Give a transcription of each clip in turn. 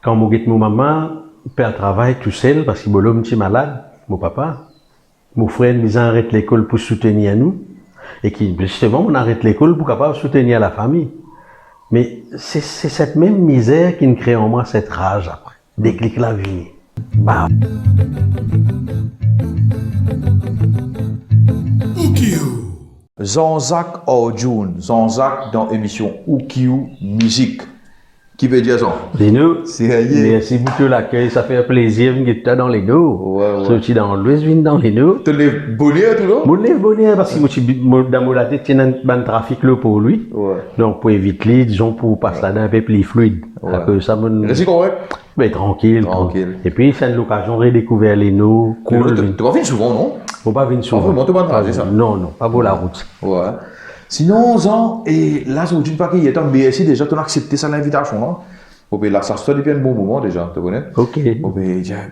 Quand mon maman perd travail tout seul parce qu'il est un petit malade, mon papa, mon frère nous arrête l'école pour soutenir nous et qui justement on arrête l'école pour capable soutenir la famille. Mais c'est cette même misère qui nous crée en moi cette rage après. Déclic la vie. Bam. Jean-Jacques Orjoun, Jean-Jacques dans l'émission Oukiou Musique. Qui veut dire ça? C'est nous. Sérieux? Merci beaucoup l'accueil, ça fait un plaisir de venir dans les deux. Ouais. Sorti dans l'ouest, vient dans les deux. Tu les bonheur tout le Mon lève bonheur parce que moi dans la tête, il y a un trafic là pour lui. Ouais. Donc pour éviter, disons pour passer là-dedans un peu plus fluide. Ouais. Ça me. C'est correct? Ben tranquille. Et puis c'est l'occasion de redécouvrir les nous. Cool. Tu vas venir souvent, non? Faut pas venir souvent. Vraiment, tu vas trajet ça? Non, pas pour la route. Ouais. Sinon, Jean, et là, c'est une fois qu'il y a un BSI déjà, tu as accepté ça l'invitation, non? Ok, là, ça se fait depuis un bon moment déjà, tu connais? Ok. Ok,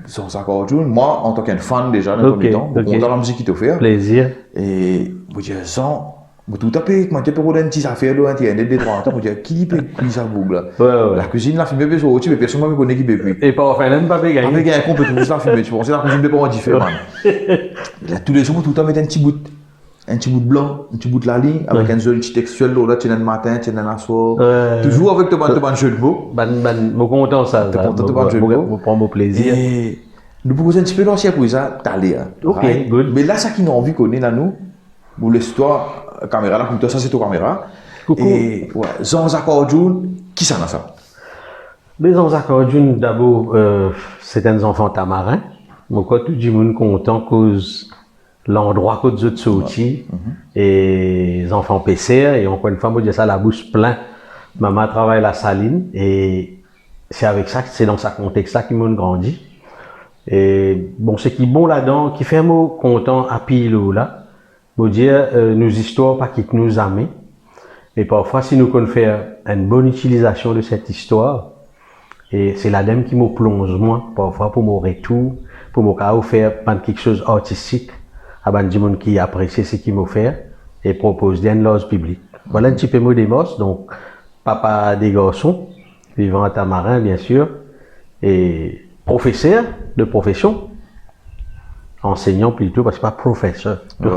Jean-Jacques Orjoun, moi, en tant qu'un fan déjà, dans le premier temps, content de la musique qu'il te fait. Plaisir. Et, vous dites, Jean, tout à fait, moi, tu peux regarder une petite affaire, là, tu as des 3 ans, vous dites, qui peut cuire ça, vous, là? Ouais. La cuisine, la filmée, mais personne ne me connaît qui peut cuire. Et pas enfin, même pas gagner. Avec un con, peut tout la filmer, tu penses, la cuisine peut pas différent. Tous les jours, tout le temps, mettre un petit bout de blanc, un petit bout de la ligne, avec un joli petit textuel, là, tu as le matin, tu as le soir. Toujours avec ton jeu de mots. Bon content ça. Tu content de ton jeu de mots. Je prends mon plaisir. Et nous proposons un petit peu l'ancien pour ça, t'allais. Ok, good. Mais là, ça qui nous a envie qu'on ait là, nous, pour l'histoire, caméra là, comme toi, ça c'est ton caméra. Coucou. Et ouais, Jean-Jacques Orjoun, qui ça n'a ça? Les Jean-Jacques Orjoun, d'abord, c'est un enfant tamarin. Moi, quand tout le monde content cause l'endroit que tu sorti et les enfants PCR et encore une fois moi dis ça la bouche plein. Maman travaille la saline et c'est avec ça, c'est dans ce contexte là qu'ils m'ont grandi. Et bon, ce qui est bon là-dedans, qui fait moi content à pile là, me dire nos histoires pas qui nous amis. Et parfois si nous qu'on faire une bonne utilisation de cette histoire et c'est l'adem qui me plonge moi parfois pour mon retour, pour me faire quelque chose artistique. À ben, du monde qui apprécie ce qu'il m'a fait et propose d'une loge publique. Voilà un petit peu mot des mosses, donc papa des garçons, vivant à Tamarin bien sûr, et professeur de profession, enseignant plutôt, parce que pas professeur. Ouais.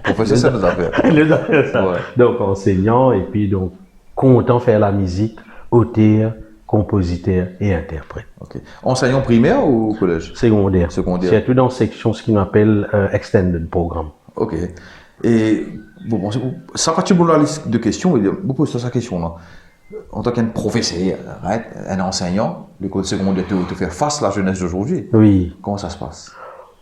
Professeur, ça nous a fait. Ça. Ouais. Donc enseignant et puis donc content faire la musique, auteur, compositeur et interprète. Okay. Enseignant primaire ou collège? Secondaire. C'est tout dans section ce qu'on appelle extended programme. Ok. Et bon, ça partit pour la liste de questions, vous posez ça question là. En tant qu'un professeur, un enseignant, l'école secondaire te faire face à la jeunesse d'aujourd'hui. Oui. Comment ça se passe?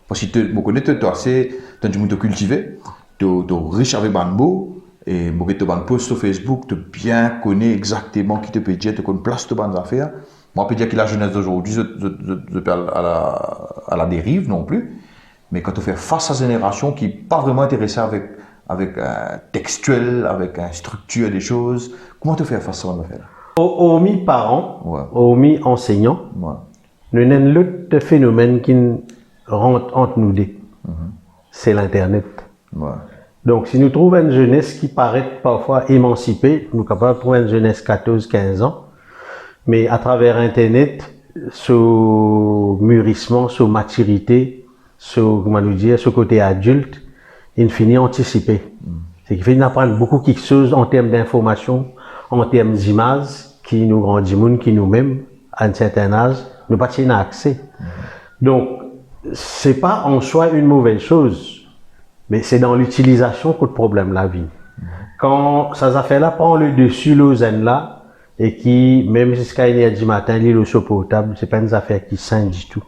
Parce que tu connais, tu as du monde cultivé, tu es riche avec Banbo. Et tu as un post sur Facebook, tu bien connais exactement qui te peut dire, tu connais place de bonnes affaires. Moi, je peux dire que la jeunesse d'aujourd'hui, je parle à la dérive non plus. Mais quand tu fais face à cette génération qui n'est pas vraiment intéressée avec un textuel, avec une structure des choses, comment tu fais face à cette affaire? Hormis parents, hormis enseignants, nous avons l'autre phénomène qui rentre entre nous deux. C'est l'Internet. Donc, si nous trouvons une jeunesse qui paraît parfois émancipée, nous sommes capables de trouver une jeunesse 14-15 ans, mais à travers Internet, ce mûrissement, ce maturité, ce côté adulte, il finit anticipé. C'est qu'il finit d'apprendre beaucoup quelque chose en termes d'information, en termes d'images, qui nous grandit, qui nous-mêmes, à un certain âge, nous pas y accès. Donc, c'est pas en soi une mauvaise chose. Mais c'est dans l'utilisation que le problème la vie. Quand ces affaires-là prend le dessus, là, et qui, même jusqu'à 1h du matin, lit le chaud potable, c'est pas une affaire qui sain du tout.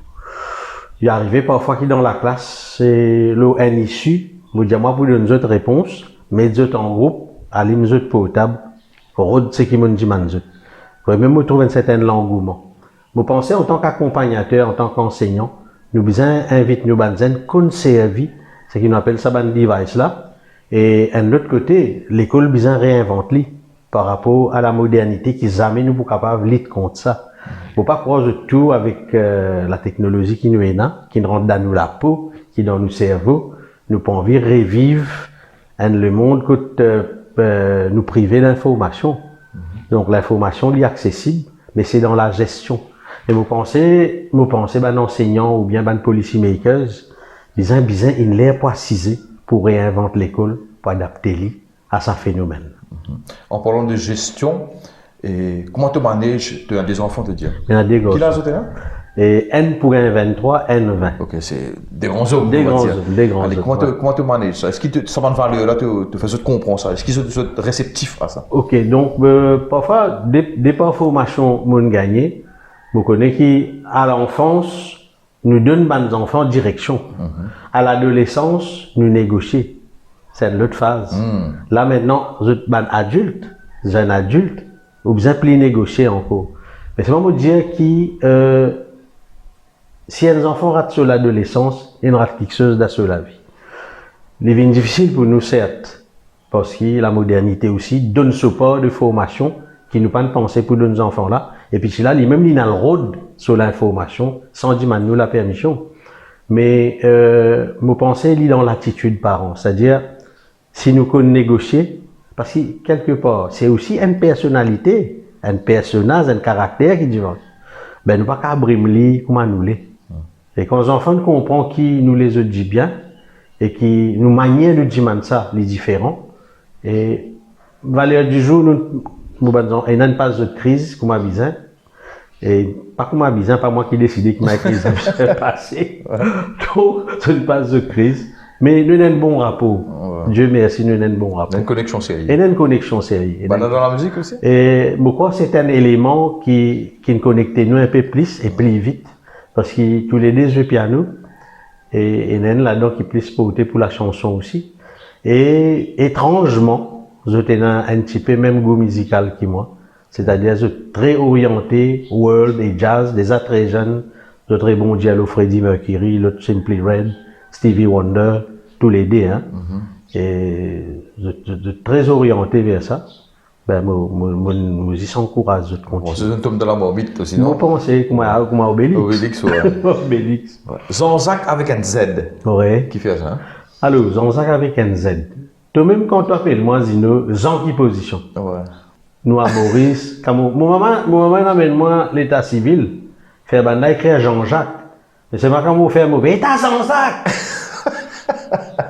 Il est arrivé parfois qu'il dans la classe, c'est l'eau un issue, vous dites moi pour donner une autre réponse, mais d'autres en groupe, allez une autre potable, rôde ce qui m'ont dit manzot. Vous même me trouver un certain engouement. Vous pensez en tant qu'accompagnateur, en tant qu'enseignant, nous besoin invite nous banzen conserver ce qu'on appelle ça ban device là. Et de l'autre côté, l'école besoin réinvente li par rapport à la modernité qui jamais nous pour capable lutter contre ça. Faut pas croire de tout avec la technologie qui nous est là, qui nous rentre dans nous la peau, qui dans nos cerveaux, nous pas envie revivre le monde que nous priver d'information. Donc l'information est accessible, mais c'est dans la gestion. Et vous pensez, ben enseignants ou bien ben policy makers, disant, il l'air précisé pour réinventer l'école, pour adapter l'île à ce phénomène. En parlant de gestion, et comment tu manages des enfants, te dire? Il y en a des gosses. Qui l'a ajouté là? Et N pour un 23, N 20. Ok, c'est des grands hommes. Des grands hommes, des grands Allez, hommes. comment tu manages ça? Est-ce que ça va valeur là, tu fais ça, tu comprends ça? Est-ce qu'ils sont réceptifs à ça? Ok, donc parfois, des formations m'ont gagné, vous connaissez qu'à l'enfance, nous donnons aux enfants direction. À l'adolescence, nous négocions. C'est l'autre phase. Là maintenant, vous êtes adulte, jeune adulte, vous besoin plus négocier encore. Mais c'est vraiment dire que si un enfant rate sur l'adolescence, il rate quelque chose dans la vie. Il est difficile pour nous, certes, parce que la modernité aussi donne support de formation qui nous pas de penser pour nos enfants là. Et puis là, lui-même, il a le road sur l'information sans demander nous la permission. Mais mon pensée, il est dans l'attitude parent, c'est-à-dire si nous connaissons négocier, parce que quelque part, c'est aussi une personnalité, un personnage, un caractère qui dit, ben nous pas qu'à brimer comment nous l'est. Et quand les enfants comprennent qui nous les dit bien et qui nous manière de dire ça, les différents, et valeur du jour, nous avons une phase de crise, comme avisé, et pas comme avisé, pas moi qui décide que ma crise a passé. Donc, c'est une phase de crise. Mais nous avons un bon rapport. Dieu merci, nous avons un bon rapport. Une connexion sérieuse. Et une connexion sérieuse. Dans la musique aussi? Et pourquoi c'est un élément qui nous connecte nous un peu plus et plus vite. Parce que tous les deux jouent piano. Et il y a là-dedans qui plus porté pour la chanson aussi. Et étrangement, je suis un petit peu même goût musical que moi. C'est-à-dire, je suis très orienté world et jazz, déjà très jeune. Je suis très bon dialogue Freddie Mercury, l'autre Simply Red, Stevie Wonder, tous les deux. Hein. Et je suis très orienté vers ça. Ben, mon musicien encourage de continuer. C'est un tome de la morbide aussi, non? Vous pensez comme Obélix. Obélix, ouais. Obélix. Jean-Jacques avec un Z. Ouais. Qui fait ça, hein? Alors, Jean-Jacques avec un Z. Toi-même, quand tu appelles moi, Zino, Jean qui position. Ouais. Nous, à Maurice, quand mon maman amène moi l'état civil, fait banda écrire Jean-Jacques. Mais c'est pas quand vous faites mauvais, état Jean-Jacques!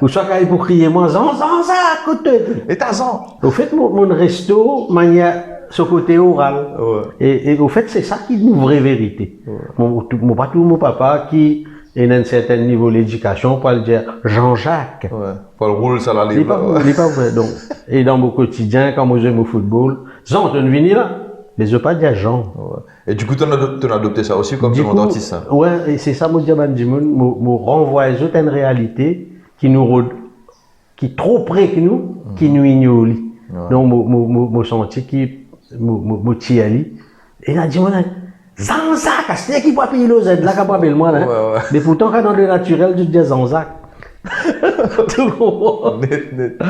Ou soit quand il pour crier moi, Jean-Jacques, écoute. État Jean! Au fait, mon resto, il y a ce côté oral. Ouais. Et au fait, c'est ça qui est une vraie vérité. Ouais. Mon papa qui est à un certain niveau d'éducation, pour le dire Jean-Jacques. Ouais. Pour le rôle, ça la livre. Il n'est pas vrai. Donc, et dans mon quotidien, quand moi j'aime au football, Jean, tu es venu là? Mais je ne veux pas dire Jean. Ouais. Et du coup, tu as adopté ça aussi comme ton dentiste, ça? Ouais, et c'est ça, mon diable, me renvoie à une réalité qui est trop près que nous, qui nous ignore. Ouais. Donc, mon senti qui, mon tiali. Et il a dit, Zanzac, c'est qui peut payer le Z, là, qui peut moi, là. Ouais, ouais. Mais pourtant, quand dans le naturel, je dis Zanzac. Tout comprends. Net.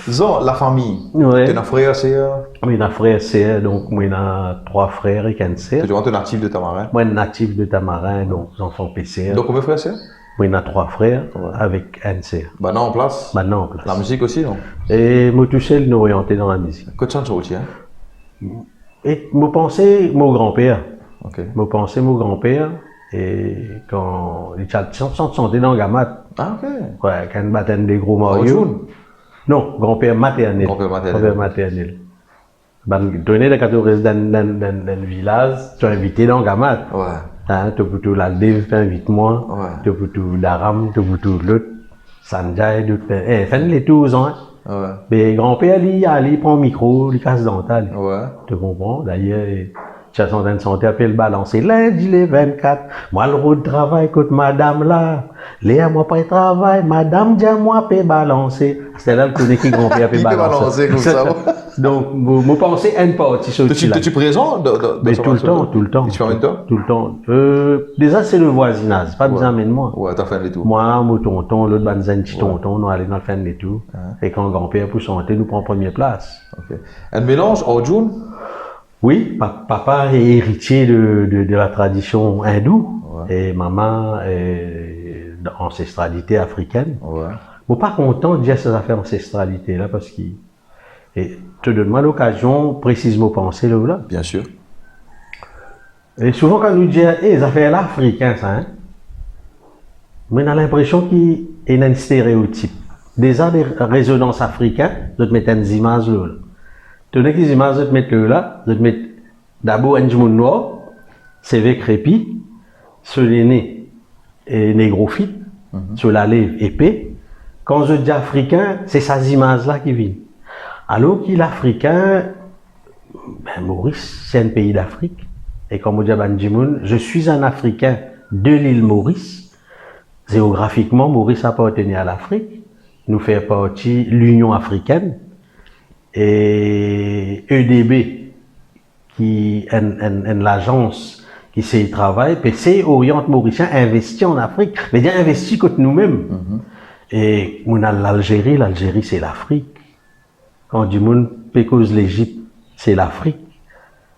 Zon, la famille. Ouais. Tu as un frère, sœur? Oui, un frère, sœur, donc moi, j'ai 3 frères et 4 sœurs. Tu es natif de Tamarin? Moi, natif de Tamarin, donc enfants PCR. Donc, combien de frères, sœurs? Moi, j'ai 3 frères avec un sœur. Maintenant en place? Maintenant en place. La musique aussi, non? Et moi, tout seul, nous orienté dans la musique. Que de chance aussi, hein? Et moi, pensais mon grand-père. Ok. Moi, pensais mon grand-père. Et quand il chantait dans Gamat. Ah, ok. Ouais, quand il battait des gros Mario. Non, grand-père maternel. Grand-père maternel. Ben, donné de 14 dans le village, tu es invité dans Gamat. Ouais. Hein, tu peux tout la Dev, invite-moi. Ouais. Tu peux tout Daram, tu peux tout l'autre. Sanjay, tout. Fin les tous, hein. Ouais. Mais grand-père, il prend le micro, il casse dental. Ouais. Tu comprends? D'ailleurs, tu as son santé appelle balancer. Lundi, les 24. Moi, le route de travail, écoute, madame là. Léa, moi, pas de travail. Madame, dis moi, peut balancer. C'est là le connaît qui grand-père peut balancer. Comme ça. Donc, moi, pensez une partie sur le Tu es présent mais tout le temps. Et tu fais en même temps? Tout le temps. Déjà, c'est le voisinage. Pas besoin de moi. Ouais, t'as fait les tours. Moi, mon tonton, l'autre banzan petit tonton, nous allons dans le fin des tours. Et quand grand-père pour santé, nous prend première place. Ok. Un mélange au June? Oui, papa est héritier de la tradition hindoue. Ouais. Et maman est d'ancestralité africaine. Ouais. Moi, pas content de dire ces affaires ancestralité là parce que te donne-moi l'occasion précisément penser là. Bien sûr. Et souvent quand nous disons, ça fait l'Africain, ça, hein? Mais on a l'impression qu'il y a un stéréotype. Déjà, des résonances africaines, je te mets une image là. Tu as des images, je te mets là, je te mets d'abord un monde noir, CV crépi, sur les nez et négrophyte, sur la lèvre épais. Quand je dis africain, c'est ces images-là qui viennent. Alors qu'il est africain, ben Maurice, c'est un pays d'Afrique. Et comme on dit à Banjimoun, je suis un Africain de l'île Maurice. Géographiquement, Maurice appartenait à l'Afrique. Nous fait partie de l'Union africaine. Et EDB, qui est l'agence qui s'y travaille, PC Oriente Mauricien investit en Afrique, mais bien investi contre nous-mêmes. Et on a l'Algérie, l'Algérie c'est l'Afrique. Quand on dit moun cause l'Égypte, c'est l'Afrique.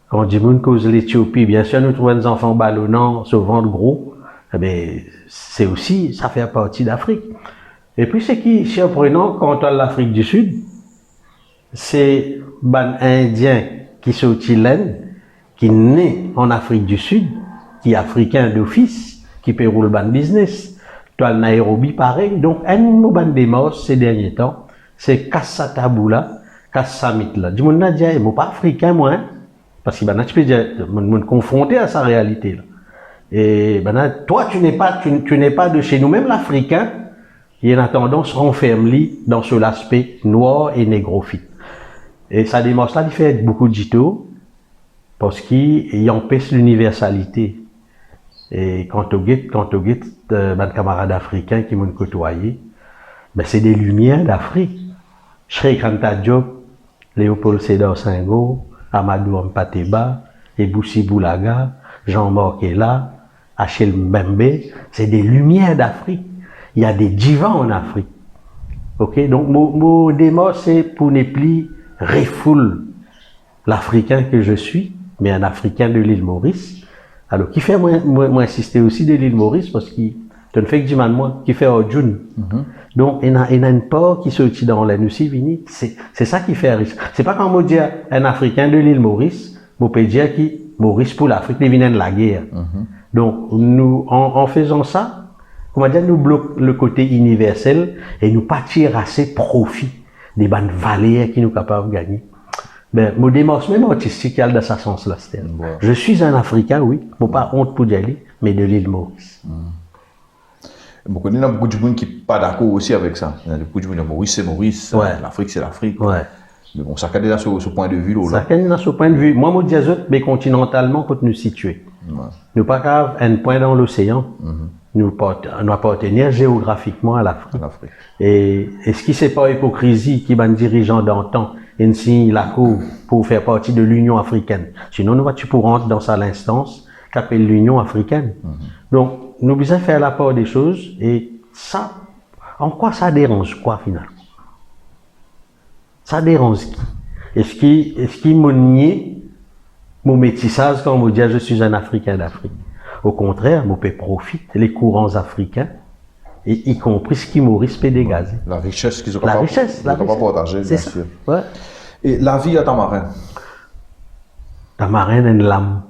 Quand on dit moun cause l'Éthiopie, bien sûr nous trouvons des enfants ballonnants, se ventre gros, mais c'est aussi, ça fait partie d'Afrique. Et puis c'est qui, surprenant, quand on a l'Afrique du Sud, c'est ban indien qui sont chilène, qui naît en Afrique du Sud, qui est africain d'office, qui peut rouler ban business. Toi, Nairobi, pareil. Donc, un ban démos ces derniers temps, c'est Kassa Taboula, Kassa Mitla. Du monde n'a dit, moi pas africain, moi, hein? Parce que ben, tu peux dire, me confronter à sa réalité, là. Et ben, toi, tu n'es pas de chez nous, même l'Africain, il a une tendance renfermée dans ce l'aspect noir et négrophyte. Et ça démontre là, il fait beaucoup de jito, parce qu'il empêche l'universalité. Et quand on guette, ben, camarades africains qui m'ont côtoyé, ben, c'est des lumières d'Afrique. Cheikh Anta Diop, Léopold Sédar Senghor, Amadou Mpateba, Eboussi Boulaga, Jean-Marc Ella, Achille Mbembe, c'est des lumières d'Afrique. Il y a des divans en Afrique. Ok? Donc, mon démon, c'est pour ne plus refoule l'Africain que je suis, mais un Africain de l'île Maurice. Alors, qui fait moi insister aussi de l'île Maurice, parce qu'il te ne fait que du mal moi, qui fait Odjoun. Donc, il y a une part qui se dans la aussi, Vini. C'est ça qui fait riche. C'est pas quand on dit un Africain de l'île Maurice, on peut dire qui Maurice pour l'Afrique, les vinaines de la guerre. Donc, nous, en faisant ça, comment dire, nous bloquons le côté universel et nous pas tirer assez profit des bandes valeurs qui nous capables de gagner. Ben, mon démarche même artistique, il y a dans ce sens-là. Je suis un Africain, oui, bon, pas honte pour y aller, mais de l'île Maurice. Il y a beaucoup de gens qui ne sont pas d'accord aussi avec ça. Il y a beaucoup de gens qui disent Maurice, c'est Maurice, l'Afrique, c'est l'Afrique. Ouais. Mais bon, ça cadre dans ce point de vue. Ça cadre dans ce point de vue. Moi, je dis mais continentalement, pour nous situer. Nous pas grave, un point dans l'océan. Nous appartenir géographiquement à l'Afrique. Et ce qui c'est pas hypocrisie qui va dirigeant d'antan ainsi la cour pour faire partie de l'Union africaine. Sinon, tu pourras rentrer dans ça l'instance qu'appelle l'Union africaine. Donc, nous devons faire la part des choses et ça, en quoi ça dérange quoi finalement? Ça dérange qui? Est-ce qu'il m'a nié mon métissage quand on me dit je suis un Africain d'Afrique? Au contraire, mon père profite les courants africains, et y compris ce qui Maurice peut dégager. La richesse qu'ils ont la richesse, partager, bien sûr. Ouais. Et la vie à Tamarin? Tamarin a une lame.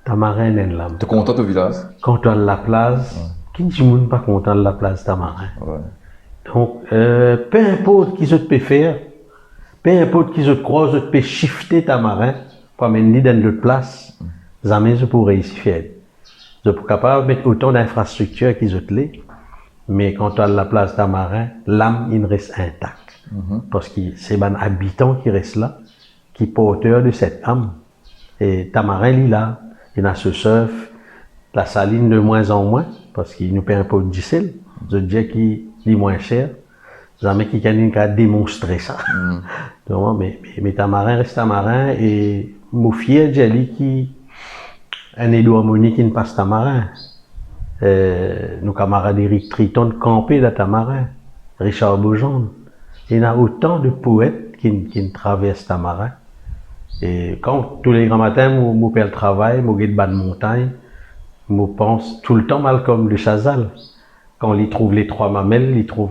Tamarin a une lame. Tu es content au village? Content de la place. Qui ne dit pas content de la place Tamarin? Donc, peu importe qui se peut faire, peu importe qui se croise, je peux shifter Tamarin pour amener dans d'autres places, jamais je pourrais ici faire. Je suis capable de mettre autant d'infrastructures qu'ils ont les, mais quand on a la place Tamarin, l'âme, il reste intacte. Parce que c'est un habitant qui reste là, qui est porteur de cette âme. Et Tamarin, il est là, il a ce surf, la saline de moins en moins, parce qu'il nous paie un peu de diesel. Je dis qu'il est moins cher. Jamais quelqu'un qui a démontré ça. Donc, mais Tamarin reste Tamarin, et mon fier, j'ai qui un Édouard Moni qui ne passe Tamarin. Nos camarades Eric Triton campés dans Tamarin. Richard Beaujon. Il y a autant de poètes qui traversent Tamarin. Et quand tous les grands matins, mon père travaille, mon guide bas de montagne, je pense tout le temps Malcolm de Chazal. Quand il trouve les trois mamelles, il trouve,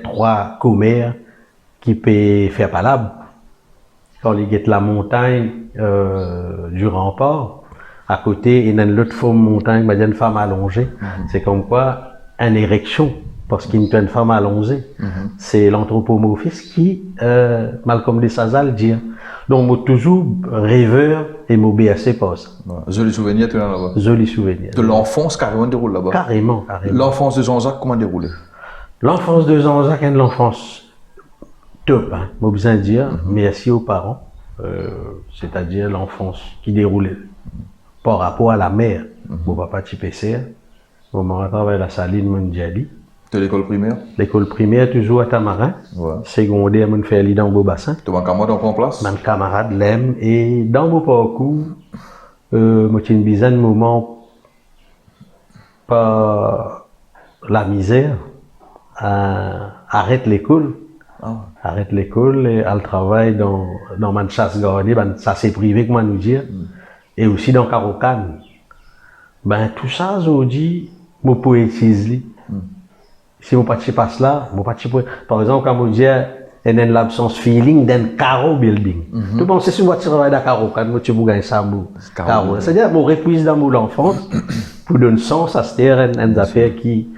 trois commères qui peuvent faire palabre. Quand il guette la montagne du rempart, À côté, il y a une autre forme montagne, il y a une femme allongée. C'est comme quoi, une érection, parce qu'il y a une femme allongée. C'est l'anthropomorphisme qui, Malcolm de Sazal dit. Donc, moi, toujours rêveur et m'obéissais pas ça. Joli souvenir, tu es là-bas. Joli souvenir. De l'enfance, carrément déroule là-bas. Carrément. L'enfance de Jean-Jacques, comment déroulait? L'enfance de Jean-Jacques est l'enfance top, hein. Moi, besoin de dire merci aux parents, c'est-à-dire l'enfance qui déroulait par rapport à la mère. Mon papa Tipesser, mon maman travaille à la Saline Mondiali. De l'école primaire? L'école primaire, toujours à Tamarin. Ouais. Secondaire, mon fait dans Beau Bassin. Tu as un camarade en place? Mon camarade l'aime. Et dans mon parcours, moi, j'ai une dizaine de moments, pas la misère, arrête l'école. Arrête l'école et elle travaille dans ma chasse gardée, ça c'est privé, comment nous dire, et aussi dans Carocan. Ben, tout ça, je dis, je poétise. Si je ne passe pas là, par exemple, quand je dis, il y a l'absence feeling d'un carreau building. Tu penses que si je travaille dans Carocan, tu peux gagner ça. C'est-à-dire, je répuise dans mon enfance pour donner sens à cette affaire qui,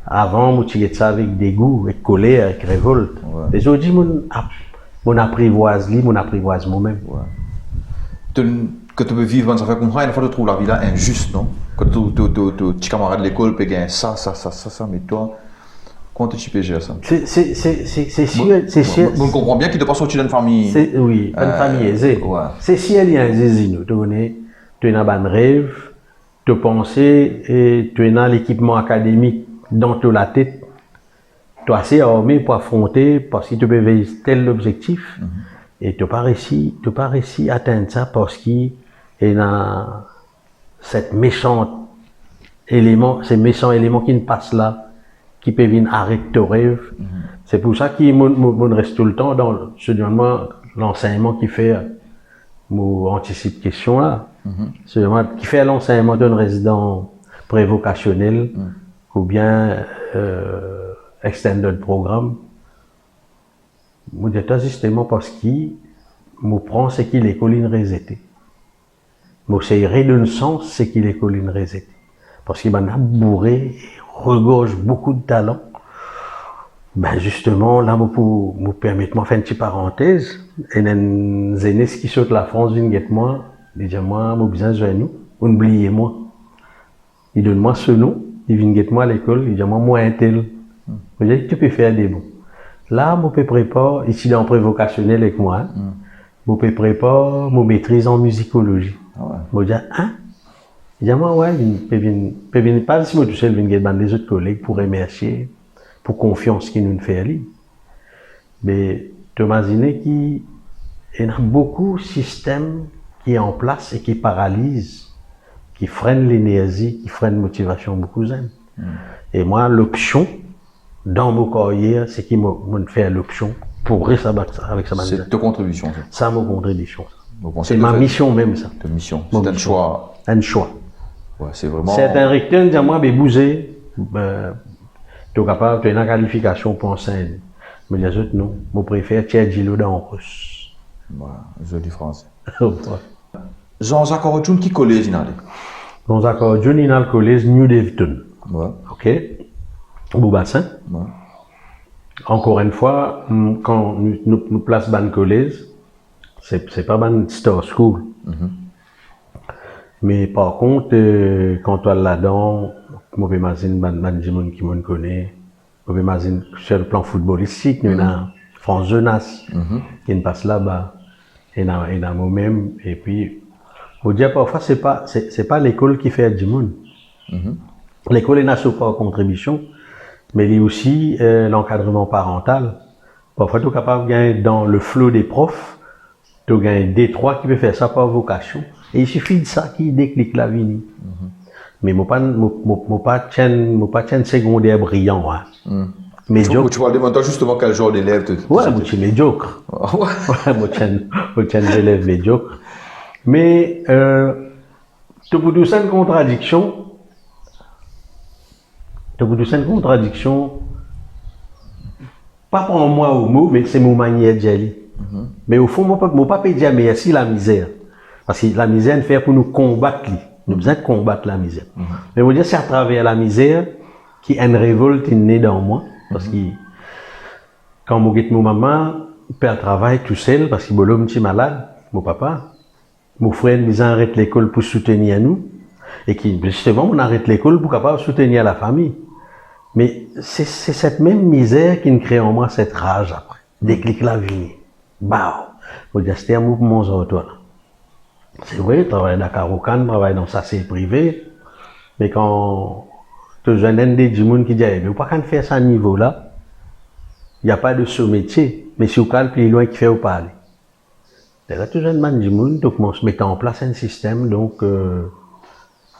avant, je tirais ça avec dégoût, avec colère, avec révolte. Et je dis, mon apprivoise moi-même. Quand tu veux vivre, ça fait comprendre, une fois tu trouves la vie là injuste, non? Quand tu camarade de l'école, tu gagnes ça, mais toi, comment tu peux gérer ça? C'est sûr. On comprend bien qu'il ne doit pas sortir d'une famille. Oui, une famille aisée. C'est si elle y a un zizino, tu es dans un rêve, tu penses et tu es dans l'équipement académique dans la tête. Tu es assez armé pour affronter parce que tu peux veiller tel objectif et tu n'as pas réussi à atteindre ça parce qu'il y a ces méchants éléments qui ne passent là, qui peuvent venir arrêter ton rêve. C'est pour ça qu'il reste tout le temps dans l'enseignement qui fait, anticipe question là, qui fait l'enseignement d'un résident prévocationnel ou bien extended programme. Je dis justement parce qu'il me prend ce qu'il est colline résété. Je sais redonner sens ce qu'il est colline résété. Parce qu'il m'a bourré et regorge beaucoup de talent. Ben justement, là, me permet de faire une petite parenthèse. Et un zéné qui saute la France, vient guette moi, il dit moi, j'ai besoin de nous, oubliez-moi. Il donne moi ce nom, il vient guette moi à l'école, il dit moi un tel. Je dis tu peux faire des bons. Là, je peux préparer, ici dans le prévocationnel avec moi, je peux préparer mon maîtrise en musicologie. Je dis hein? Il dit moi ouais, je ne pas si moi tout seul, je viens des autres collègues pour remercier, pour confiance qu'ils nous fait aller. Mais tu imagines qu'il y a beaucoup de systèmes qui sont en place et qui paralysent, qui freinent l'énergie, qui freinent la motivation beaucoup d'hommes. Et moi, l'option, dans mon carrière, c'est qui m'a fait l'option pour rester avec ça. C'est ta contribution, ça? Ça, ma contribution. C'est ma mission même, ça. Ta mission. C'est un choix. Un choix. Ouais, c'est vraiment. C'est un recteur, dit moi, bouger, tu es capable, tu as une qualification pour enseigner. Mais les autres, non. Je préfère Thierry Gillot dans le russe. Voilà, joli français. Jean-Jacques Orodjoun, qui collège il a? Jean-Jacques Orodjoun, il a le collège New Devton. Ouais. Ok. Beau Bassin. Ouais. Encore une fois, quand nous plaçons dans le collège, c'est pas une star school. Mais par contre, quand tu es là-dedans, je peux imaginer des gens qui me connaissent. Je peux imaginer sur le plan footballistique, il y a France Jeunesse qui passe là-bas. Il y a moi-même. Et puis, je veux dire, parfois, c'est pas l'école qui fait du monde. L'école n'a pas en contribution, mais il y a aussi l'encadrement parental. Parfois, tu es capable de gagner dans le flot des profs, tu gagnes des trois qui peuvent faire ça par vocation. Et il suffit de ça qui déclic la vie. Mais moi pas tiens secondaire brillant. Médiocre. Tu vas demander justement quel genre d'élève tu es. Ouais, moi je suis médiocre. Ouais, moi tiens élève médiocre. Mais tu peux dire une contradiction. Pas pour moi au mot, mais c'est mon manière d'y aller. Mais au fond, moi pas dire merci la misère. Parce que la misère, elle fait pour nous combattre. Nous besoin de combattre la misère. Mais vous dire, c'est à travers la misère qu'il y a une révolte née dans moi. Parce que quand mon maman perd le travail tout seul, parce qu'il est un petit malade, mon papa, mon frère nous arrête l'école pour soutenir nous. Et qui, justement, on arrête l'école pour capable soutenir la famille. Mais c'est cette même misère qui nous crée en moi cette rage après. Déclic la vie. Bah, faut dire, c'était un mouvement sur toi. C'est vrai, travailler dans Carocan, travailler dans ça, c'est privé. Mais quand tu jeune des gens qui disent, mais vous pas qu'à faire ça à niveau là, il n'y a pas de sous-métier. Mais si vous calme plus loin, qui fait ou pas aller. Là, tout jeune man du monde, donc, on se met en place un système, donc, je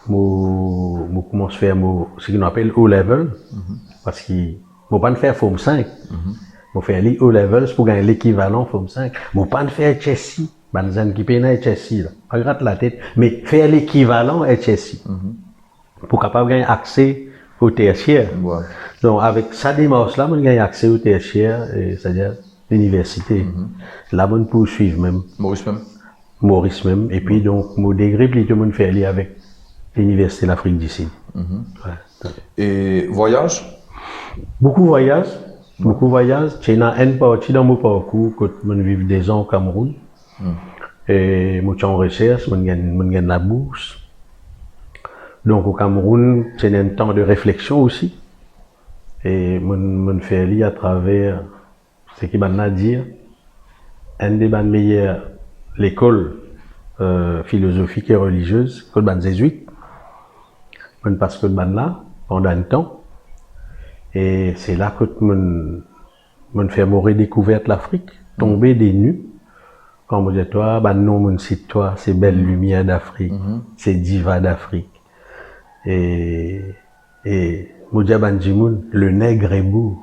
commence à faire ce qu'on appelle O-level, parce que je ne pas faire Forme 5. Je faire O-level pour gagner l'équivalent Forme 5. Je ne pas faire HSI. Je qui paye HSI, là. Pas gratte la tête, mais faire l'équivalent HSI. Pour capable gagner accès au tertiaire. Donc, avec ça démarche-là, on gagne accès au tertiaire, c'est-à-dire l'université. Là, on poursuivre même. Maurice même. Et puis, donc, mon degré, tout le monde fait aller avec l'université de l'Afrique du Sud. Et voyage? Beaucoup voyage. Beaucoup voyage. C'est une partie dans mon parcours quand je vis 2 ans au Cameroun. Et je suis en recherche, je gagne la bourse. Donc au Cameroun, c'est un temps de réflexion aussi. Et je fais aller à travers ce qui m'a dire, un des meilleurs, l'école philosophique et religieuse, que le jésuite. Parce que là, pendant un temps, et c'est là que je fais mon redécouverte l'Afrique, tomber des nues. Quand je dis toi, non, mon cite toi, c'est belle lumière d'Afrique, c'est diva d'Afrique. Et je dis le nègre est beau,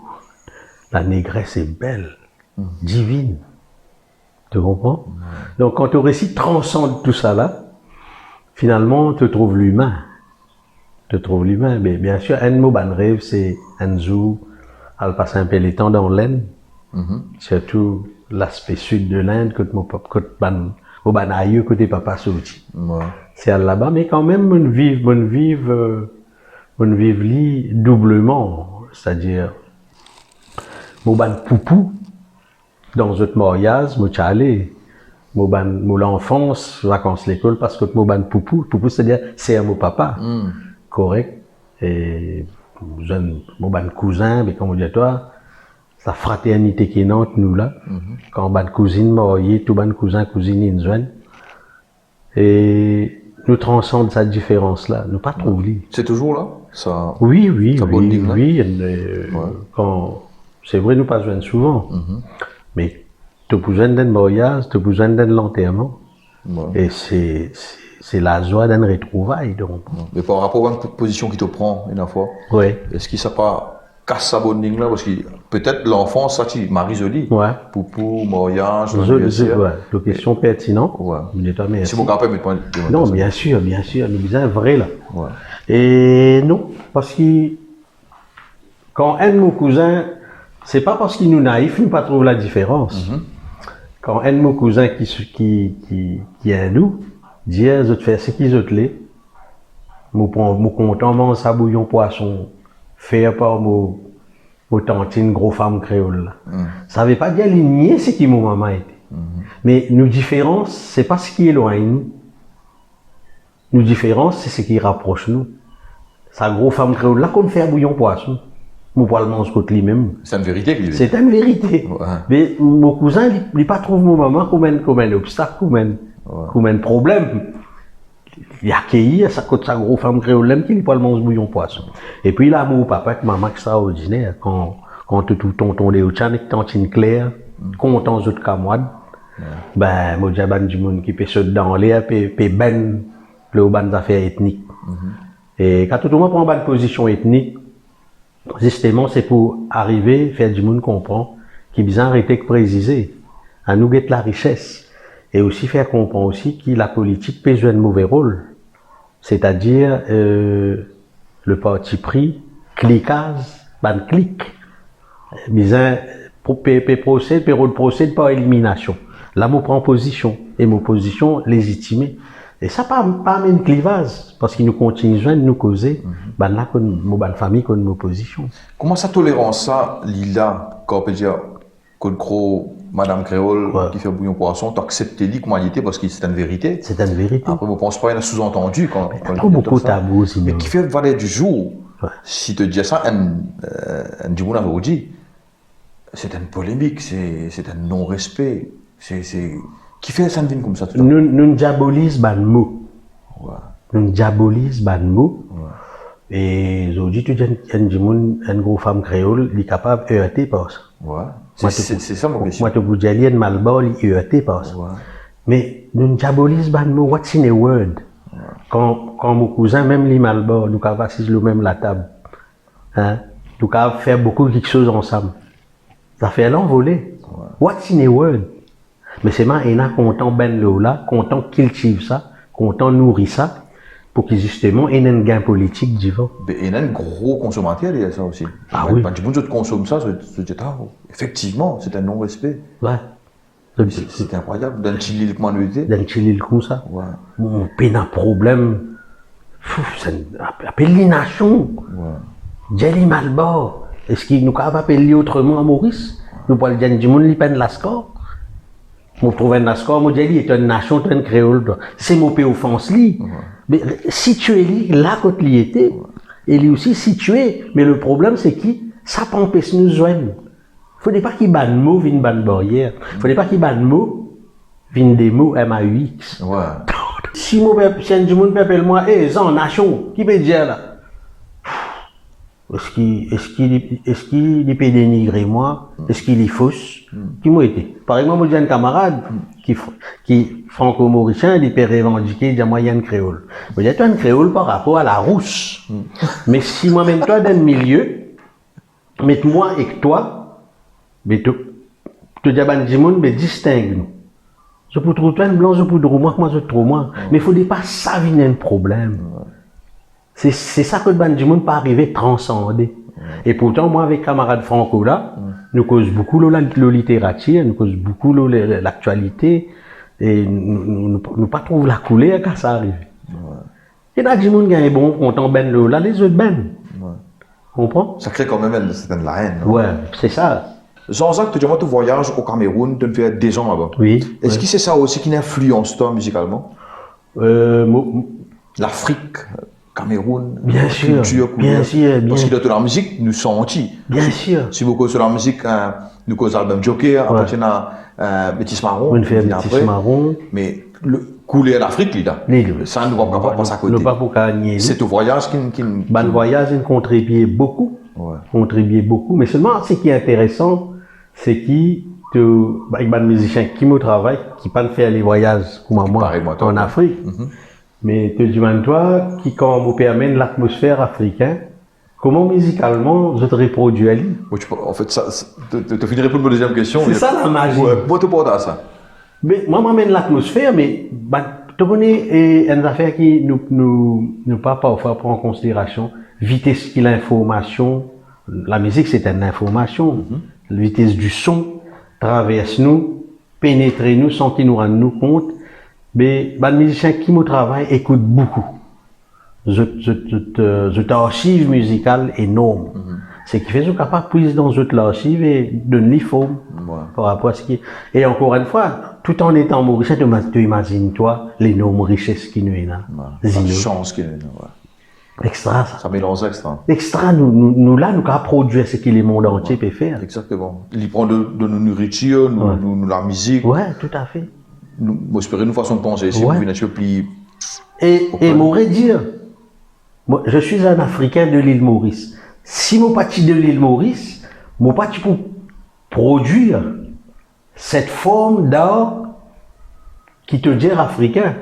la négresse est belle, divine. Tu comprends? Donc quand ton récit transcende tout ça là, finalement, tu trouves l'humain. Mais bien sûr, un mot ban rêve, c'est un zoo, elle passe un peu les temps dans l'Inde, surtout l'aspect sud de l'Inde, que mon ban aïeux, côté papa sorti. C'est là-bas, mais quand même, on vive doublement, c'est-à-dire, mon ban poupou, dans notre mariage, mon challé, mon l'enfance, vacances l'école, parce que mon ban poupou, c'est-à-dire, c'est à mon papa. Correct. Et mon cousin, mais comme on dit toi, la fraternité qui est entre nous là, quand ban cousine mariée, tout ban cousin, cousine injoigne, et nous transcendons cette différence là, nous pas trop liés. C'est toujours là, ça. Oui. Quand c'est vrai, nous pas joindre souvent, mais tu peux joindre d'un mariage, tu peux joindre d'un l'enterrement, et c'est la joie d'un retrouvaille. Donc. Mais par rapport à une position qui te prend une fois, est-ce que ça pas casse sa bonne ligne là? Parce que peut-être l'enfant, ça tu m'as résolu. Poupou, mariage, la question pertinente. Si mon grand-père me prend. Non, bien sûr, nous disons vrai là. Et non, parce que quand un de nos cousins, c'est pas parce qu'il nous naïf, nous pas trouve la différence. Quand un de nos cousins qui est hindou, dire, je te fais ce qu'ils te l'est. Je content manger ça bouillon poisson, faire par mon tantine, gros femme créole. Ça veut pas dire ligner ce qui mon maman était. Mais nos différences, c'est pas ce qui éloigne nous. Nos différences, c'est ce qui rapproche nous. Sa gros femme créole là qu'on fait bouillon poisson. Mon poil mange contre lui-même. C'est une vérité qu'il dit. C'est une vérité. Mais mon cousin, il pas trouve mon maman comme un obstacle, comme un problème. Il a accueilli ça côté sa gros femme créole qui lui pas le mange bouillon poisson. Et puis là mon papa avec maman extraordinaire quand tout tonton de Ochan et tantine Claire content autres camarades ben moi jaban du monde qui peut se dans l'air peut ben le ban affaires ethniques. Et quand tout le monde prend une position ethnique justement c'est pour arriver faire du monde comprend qui besoin arrêter que préciser à nous guetter la richesse. Et aussi faire comprendre aussi que la politique peut jouer un mauvais rôle. C'est-à-dire, le parti pris, cliquage, ban clic. Bizarre, procède par élimination. Là, moi prends position. Et mon position légitimée. Et ça pas même clivage, parce qu'ils nous continuent de nous causer, ben là, comme famille, comme opposition. Comment ça tolérance ça, Lila, quand on peut dire, qu'on croit Madame Créole qui fait bouillon poisson, t'acceptes lui comme elle était parce que c'est une vérité. C'est une vérité. Après, je pense pas qu'il y a un sous-entendu quand il y a trop beaucoup de tabous aussi. Mais qui fait valer du jour, si tu dis ça, un du monde avait dit, c'est une polémique, c'est un non-respect, qui fait ça comme ça tout le temps. Nous diabolisons ban mot. Nous diabolisons ban mot. Et aujourd'hui, tu dis une grosse femme créole, elle est capable de heurter par ça. C'est ça mon question. Moi, tu vous dis, il y a une malbord, il est heurté par ça. Mais nous diabolisons ban mot, what's in a word? Quand mon cousin, même les malbord, nous avons assis le même la table. Hein? Nous avons fait beaucoup de choses ensemble. Ça fait l'envoler. What's in a word? Mais c'est maintenant content ben là, content cultive ça, content nourrir ça, pour que justement il y ait un gain politique d'Ivo. Il y a un gros consommateur derrière ça aussi. Ah oui. Quand tu consommes ça, effectivement, c'est un non-respect. Ouais. C'est incroyable, d'un chili le manuité. D'un chili comme ça. Ouais. On peine un problème. C'est une nation. Ouais. Jelly Malbord. Est-ce qu'il nous a appelé autrement à Maurice? Nous parlons du monde qui peine la score. Moi, je trouve un Nascar, moi, Jelly est une nation, une créole. C'est mon pays offense, li. Mais situé, là, quand il était, il est aussi situé. Mais le problème, c'est qui? Ça peut empêcher nous joindre. Faudrait pas qu'il banne mot, vienne banne barrière. Faudrait pas qu'il banne mot, vienne des mots MAUX. Ouais. Si moi, si un du monde m'appelle moi, Zan, nation, qui peut dire là? Est-ce qu'il peut dénigrer moi? Est-ce qu'il est fausse? Qui m'a été? Par exemple, moi, j'ai un camarade qui franco-mauricien, il peut revendiquer de moyenne créole. Vous dites, toi, une créole par rapport à la rousse. Mais si moi, même toi, dans le milieu, mets-moi et toi, mais tu dis, mais distingue-nous. Je peux trouver un blanc, je peux trouver moi, je trouve moi. Mais il ne faut pas ça venir un problème. C'est ça que le monde pas arriver à transcender. Et pourtant, moi, avec camarade Franco là, nous cause beaucoup la littérature, nous cause beaucoup l'actualité, et nous pas trouver la couleur quand ça arrive. Et là, du monde qui est bon, content ben là, les autres ben. Comprends? Ça crée quand même une certaine haine. Ouais, c'est ça. Jean-Jacques, tu dis moi, tu voyages au Cameroun, tu fais des ans là-bas. Oui. Est-ce que c'est ça aussi qui influence toi musicalement? L'Afrique. Cameroun, bien sûr, culture, bien sûr, parce que dans la musique, nous sommes anti. Bien sûr. Si vous causez sur la musique, nous causons l'album Joker, après on a Métis Marron. On fait Métis Marron. Mais le couler à l'Afrique, là, ça ne va pas passer à côté. Ne pas pour gagner. C'est au voyage qui. Le voyage, il contribue beaucoup. Contribue beaucoup. Mais seulement, ce qui est intéressant, c'est avec les musiciens qui me travaillent, qui ne peuvent pas faire les voyages comme moi en Afrique. Mais te demande-toi, quand on permet l'atmosphère africaine, comment musicalement je te reproduis à lui? En fait, tu finis de répondre à la deuxième question. C'est ça la magie. Moi, tu portes à ça. Mais moi, m'amène l'atmosphère, mais tu connais une affaire qui nous pas parfois prend en considération. Vitesse qui l'information. La musique, c'est une information. La vitesse du son traverse nous, pénètre nous sans qu'il nous rende nous compte. Mais les musiciens qui me travaillent écoutent beaucoup. J'ai archive musicale énorme. Ce qui fait que je suis capable de puiser dans l'archive et donner les formes par rapport à ce qui est. Et encore une fois, tout en étant mauricien, tu imagines toi l'énorme richesse qui nous est là. La chance qui nous est là. Extra, ça. Ça mélange extra. Extra, nous là, nous avons produire ce que le monde entier peut faire. Exactement. Il prend de nos nourritures, la musique. Ouais, tout à fait. Nous espérons une façon de penser. Si vous venez plus. Et m'aurait dire, moi, je suis un Africain de l'île Maurice. Si mon parti de l'île Maurice, mon parti pour produire cette forme d'art qui te dit africain.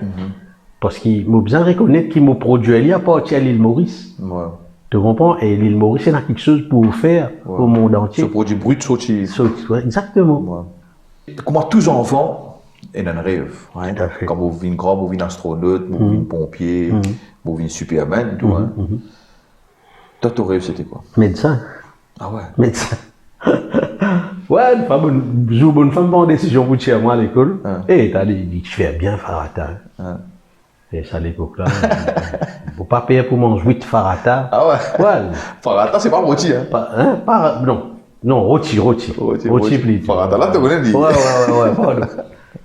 Parce qu'il m'a besoin de reconnaître qu'il m'a produit à partir de l'île Maurice. Tu comprends? Et l'île Maurice, il y a quelque chose pour faire au monde entier. Ce produit brut sorti. Exactement. Comment tous enfants et un rêve. Quand vous venez grand, vous venez astronaute, vous venez pompier, vous venez superman, tout. Toi, ton rêve, c'était quoi? Médecin. Ah ouais? Médecin. Ouais, bonne femme prend une décision pour tirer moi à l'école. Et t'as dit, je fais bien Farata. Et ça, à l'époque-là, faut pas payer pour manger 8 farata. Ah ouais? Ouais. Farata, c'est pas rôti, hein? Non, rôti. Rôti plutôt. Farata, là, tu connais dit. Ouais, pardon.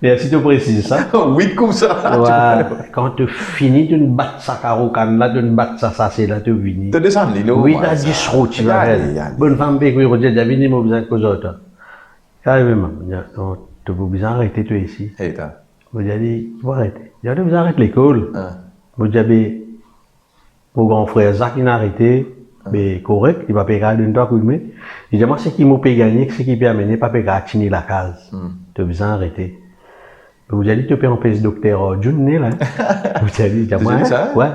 Et si tu précises ça. 8 comme ça. Ouais. Quand tu finis, tu ne battes ça carocan là, tu ne battes ça, c'est là, tu finis. Tu descends, Lilo. 8 à 10 rôti, là. Bonne femme, pécuit, rôti, j'ai venu, moi, besoin que autres. Carrément. Tu peux bien arrêter, toi, ici. Et t'as. Moi, j'ai dit, tu vas arrêter. J'ai dit, vous arrêtez l'école. Moi, j'ai dit, mon grand frère Zach, il a arrêté, mais correct, il va payer d'une fois coup de main. Il dit, moi, c'est qui m'a payé gagner, c'est qui peut amener, pas payer à tenir la case. Tu veux bien arrêter. Vous avez dit, tu peux en payer ce docteur June, là. Vous avez dit, moi, ça? Ouais.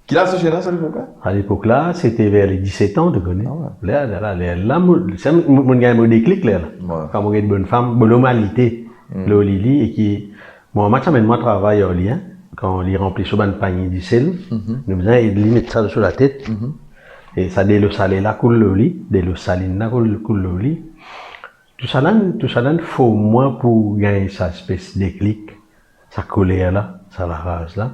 Qui l'a associé là, à l'époque-là? À l'époque-là, c'était vers les 17 ans, tu connais. Là, c'est mon gars, mon déclic, là. Quand on a une bonne femme, bonne normalité, là, Lili, et qui, moi, moi, travaille au lien, quand on lui remplit sur un panier de sel, nous besoin de mettre ça sur la tête, et ça, dès le salé là, coule le lit, dès le saline là, coule le lit. Tout ça, faut moins pour gagner sa espèce de déclic, sa colère là, sa rage là.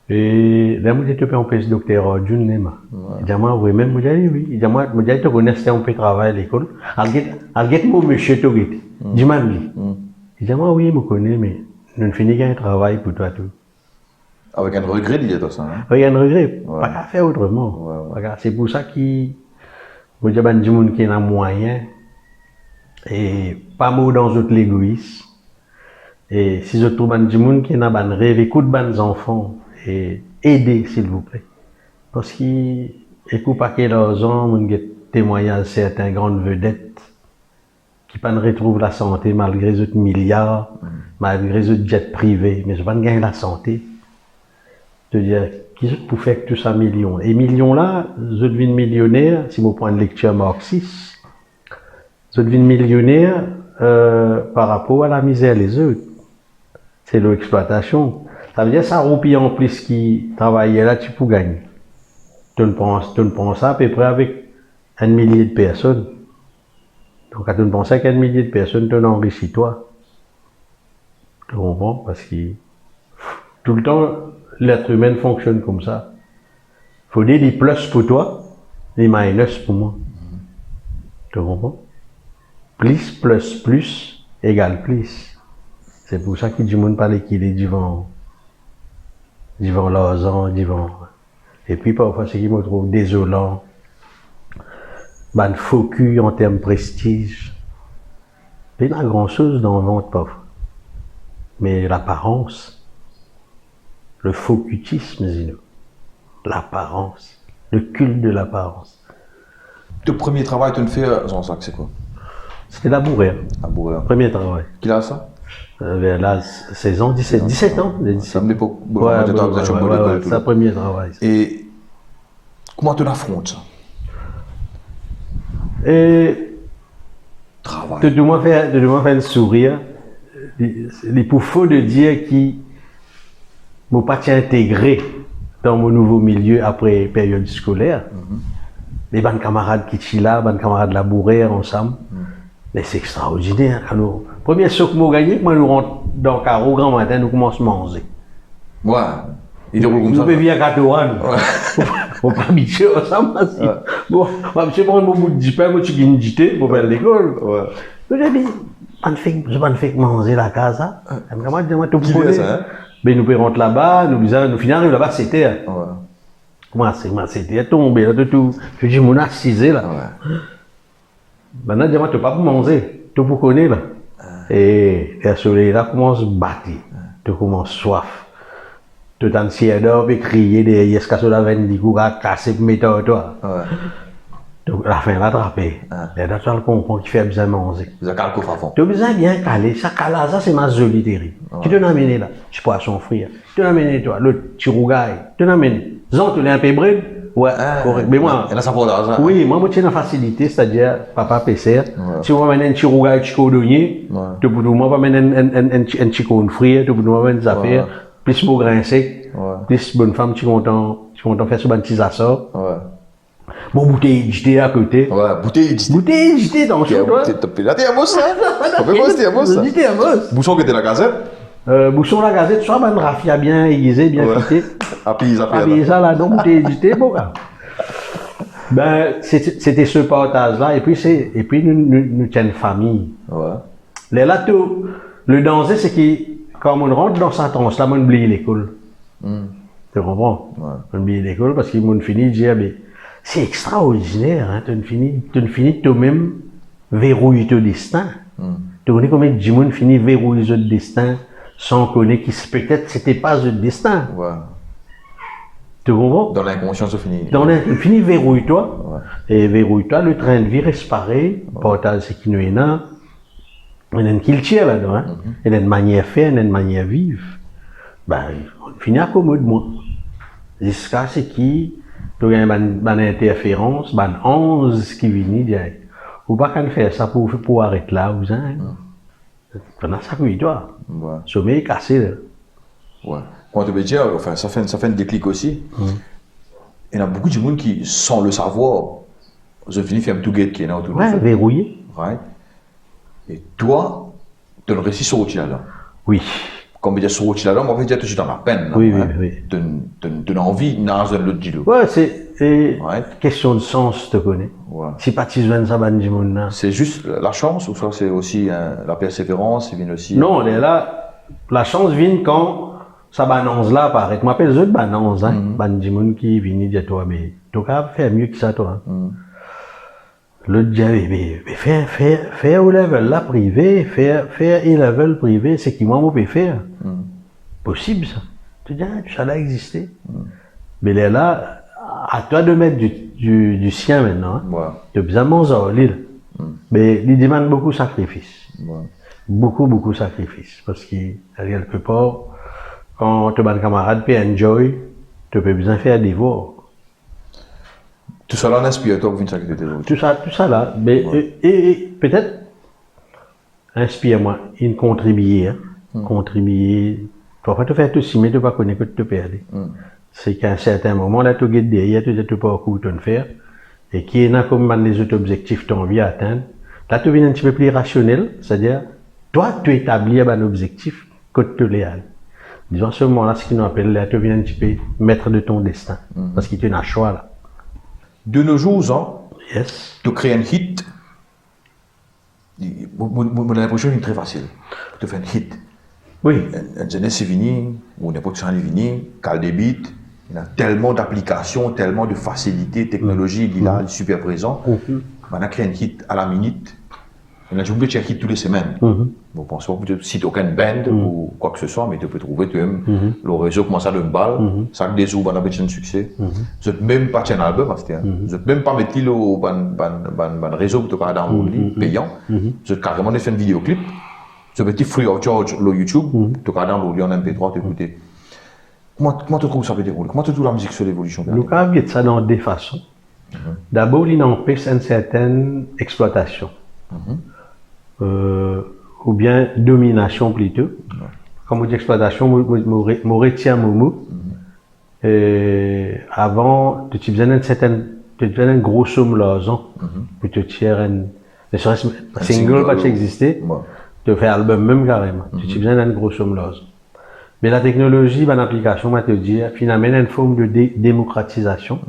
Et là, moi, j'ai été en place docteur June Nema. Il dit, moi, oui, même, moi, j'ai oui. Il dit, moi, j'ai été connaissé un peu travail à l'école. Alget, moi, monsieur, tu dis, dis-moi, lui. Il dit, moi, oui, je connais, mais nous finissons un travail pour toi, tout. Avec un regret, il y a tout ça, hein? Avec un regret. Pas qu'à faire autrement. C'est pour ça qu'il, moi, j'ai des gens qui ont moyen, et pas mot dans l'égoïsme. Et si je trouve des gens qui ont un rêve, écoute des enfants, et aider, s'il vous plaît. Parce qu'il écoute pas qu'il y a l'argent, il y a témoignage certaines grandes vedettes qui ne retrouvent la santé malgré les autres milliards, malgré les autres jets privés, mais je ne vais pas gagner la santé. Je veux dire, qui pour faire que tout ça millions? Et millions là, je deviens millionnaire, si mon point de lecture marxiste, je deviens millionnaire par rapport à la misère des autres. C'est l'exploitation. Ça veut dire ça roupille en plus qui travaillait là, tu peux gagner. Tu ne prends ça à peu près avec 1 millier de personnes. Donc, quand tu ne penses qu'à 1 millier de personnes, tu enrichis toi. Tu comprends? Parce que tout le temps, l'être humain fonctionne comme ça. Il faut dire des plus pour toi, des minus pour moi. Tu comprends? Plus, égale plus. C'est pour ça qu'il dit, monde parle qu'il est devant l'argent, et puis parfois ce qui me trouve désolant, ben faux cul en termes prestige. Il y a grand chose dans le monde parfois. Mais l'apparence, le faux cutisme, l'apparence, le culte de l'apparence. Le premier travail que tu fais, Jean-Jacques, c'est quoi? C'était labourer. Labourer. Premier travail. Qui a ça? Vers là, 16 ans, 17 ans. Ça me l'époque. C'est le premier travail. Et comment tu l'affrontes ça? Et travail. Tu dois faire un sourire. Les pour faux de dire qui m'ont pas intégré dans mon nouveau milieu après période scolaire. Les bonnes camarades qui sont là, bonnes camarades labourés ensemble. Mais c'est extraordinaire. Alors, premier saut que nous gagnons, moi nous rentrons dans le carreau grand matin, nous commençons à manger. Ouais. Il est comme ça. Nous pouvons vivre à Catouane. On peut pas habiter ensemble. Bon, je prends mon bout de 10 pains, moi tu gagnes 10 thé pour faire l'école. Donc j'ai dit, je ne fais que manger la casa. Comment dire, moi tout pour mais nous pouvons rentrer là-bas, nous finissons là-bas, c'était. Comment c'était tombé là de tout. Je dis, mon assisé là. Maintenant, dis-moi, tu n'as pas pour manger, tu pour connaître là. Et le soleil là commence à battre, tu commences soif. Tu t'en tiens d'or et crier derrière ce que tu as vendu, tu as cassé pour mettre toi. Donc la fin l'a attrapé. Et là, tu as le comprendre qu'il fait besoin de manger. Tu as calé fond. Tu as besoin de bien caler. Ça cale ça, c'est ma jolie terrible. Tu te l'amènes là, tu poisson frit. Tu l'amènes toi, le petit rougaille. Tu l'amènes. Zan, tu l'as un peu bride. Ouais, correct. Mais moi, et là, ça vaut l'argent. Oui, moi, je tiens la facilité, c'est-à-dire, papa PC. Si on va mettre un petit rougaille, un petit cordonnier, tu peux nous mettre un petit cône frit, tu peux nous mettre des affaires, plus beau grain sec, plus bonne femme, tu content faire ce petit assort. Bon, bouteille éditée à côté. Ouais, bouteille éditée. Bouteille éditée dans le chou, toi. T'es à bosse, ça? T'es à bosse. Bouchon que t'es la gazette? Bouchon la gazette, soit ban raffia bien aiguisé, bien fité. Appuie ça là, donc t'es édité, bon gars. Ben, c'était ce partage-là, et puis nous tiens une famille. Ouais. Là, le danger, c'est que quand on rentre dans cette tranche-là, on oublie l'école. Tu comprends? Ouais. On oublie l'école parce qu'on finit de dire, mais c'est extraordinaire, hein, tu finis toi-même verrouiller ton destin. Tu connais combien de gens finissent verrouiller leur destin sans connaître que peut-être c'était pas leur destin. Ouais. Tu comprends? Dans l'inconscient, ça finit. Finit verrouille-toi. Ouais. Et verrouille-toi, le train de vie reste pareil. Portage, c'est qu'il y en a. Il y a une culture là-dedans. Hein? Il y a une manière de faire, il y a une manière de vivre. Ben, on finit à commode, moi. Jusqu'à ce qui, tu as une interférence, une 11 qui vient dire, ou pas qu'on faire ça pour arrêter là, vous hein? Pendant ça, oui, toi. Ouais. Sommeil cassé, là. Ouais. Quand tu veux dire, enfin, ça fait un déclic aussi. Il y a beaucoup de gens qui, sans le savoir, je finis faire un tout gate qui est là autour de Ouais, verrouillé. Right. Et toi, tu as réussi sur le là. Oui. Comme dire sur le là, on va dire tu es dans la peine. Oui, hein? oui. Tu as envie dans un autre dialogue. Ouais, c'est question de sens, tu connais. Ouais. Si pas tu veux ça, ben, c'est juste la chance ou ça c'est aussi la persévérance, il vient aussi. Non, là, la chance vient quand ça balance là apparaît. Je m'appelle les autres balance, hein. Bandimon qui vient dire toi, mais tu vas faire mieux que ça, toi. L'autre dit, mais faire au level là privé, faire e-level privé, c'est qui moi, on peut faire. Possible, ça. Tu dis, ça a existé. Mais là, à toi de mettre du sien maintenant. Hein. Ouais. Tu as besoin de manger l'île. Mais il demande beaucoup de sacrifices. Ouais. Beaucoup de sacrifices. Parce qu'il quelque part, quand tu as un camarade peut enjoy, tu peux besoin faire des voix. Tout ça là inspire toi pour une sacrifice. Tout ça là. Mais, et peut-être, inspire-moi, une contribuer. Hein. Contribuer. Tu vas pas te faire tout si, mais tu vas pas connaître que tu te perds. C'est qu'à un certain moment, là, tu guides derrière, tu as pas beaucoup de faire. Et qui est là comme les autres objectifs que tu as envie d'atteindre. Là, tu viens un petit peu plus rationnel, c'est-à-dire, toi, tu établis un objectif que tu l'es. Disons, à ce moment-là, ce qu'ils nous appellent, là, tu viens un petit peu maître de ton destin. Parce que tu as un choix, là. De nos jours, hein, yes. Tu crées un hit. Mon l'impression est très facile. Tu fais un hit. Oui. Un jeunesse c'est fini, ou n'importe quoi est fini, cal débit. Il y a tellement d'applications, tellement de facilités, technologie, il est là, il est super présent. On a créé un hit à la minute. On a joué un hit toutes les semaines. Bon, pense pas peut-être si tu n'as aucune band ou quoi que ce soit, mais tu peux trouver le réseau commence à donner une balle, ça des jours, on a un succès. Je ne même pas un album, je ne même pas mettre le réseau pour te faire download payant. Je carrément fait un vidéoclip. Je vais mettre free of charge sur YouTube, tu peux downloader en MP3, t'écouter. Comment tu trouves ça peut dérouler? Comment tu trouves la musique sur l'évolution? Nous avons ça dans deux façons. D'abord, il empêche une certaine exploitation. Ou bien domination plutôt. Comme on dit exploitation, je retiens mon mot. Avant, tu faisais une grosse somme l'argent pour te tirer un single pas existé. Tu fais un album même carrément. Tu faisais une grosse somme l'argent. Mais la technologie, une application, va te dire, finalement, il y a une forme de démocratisation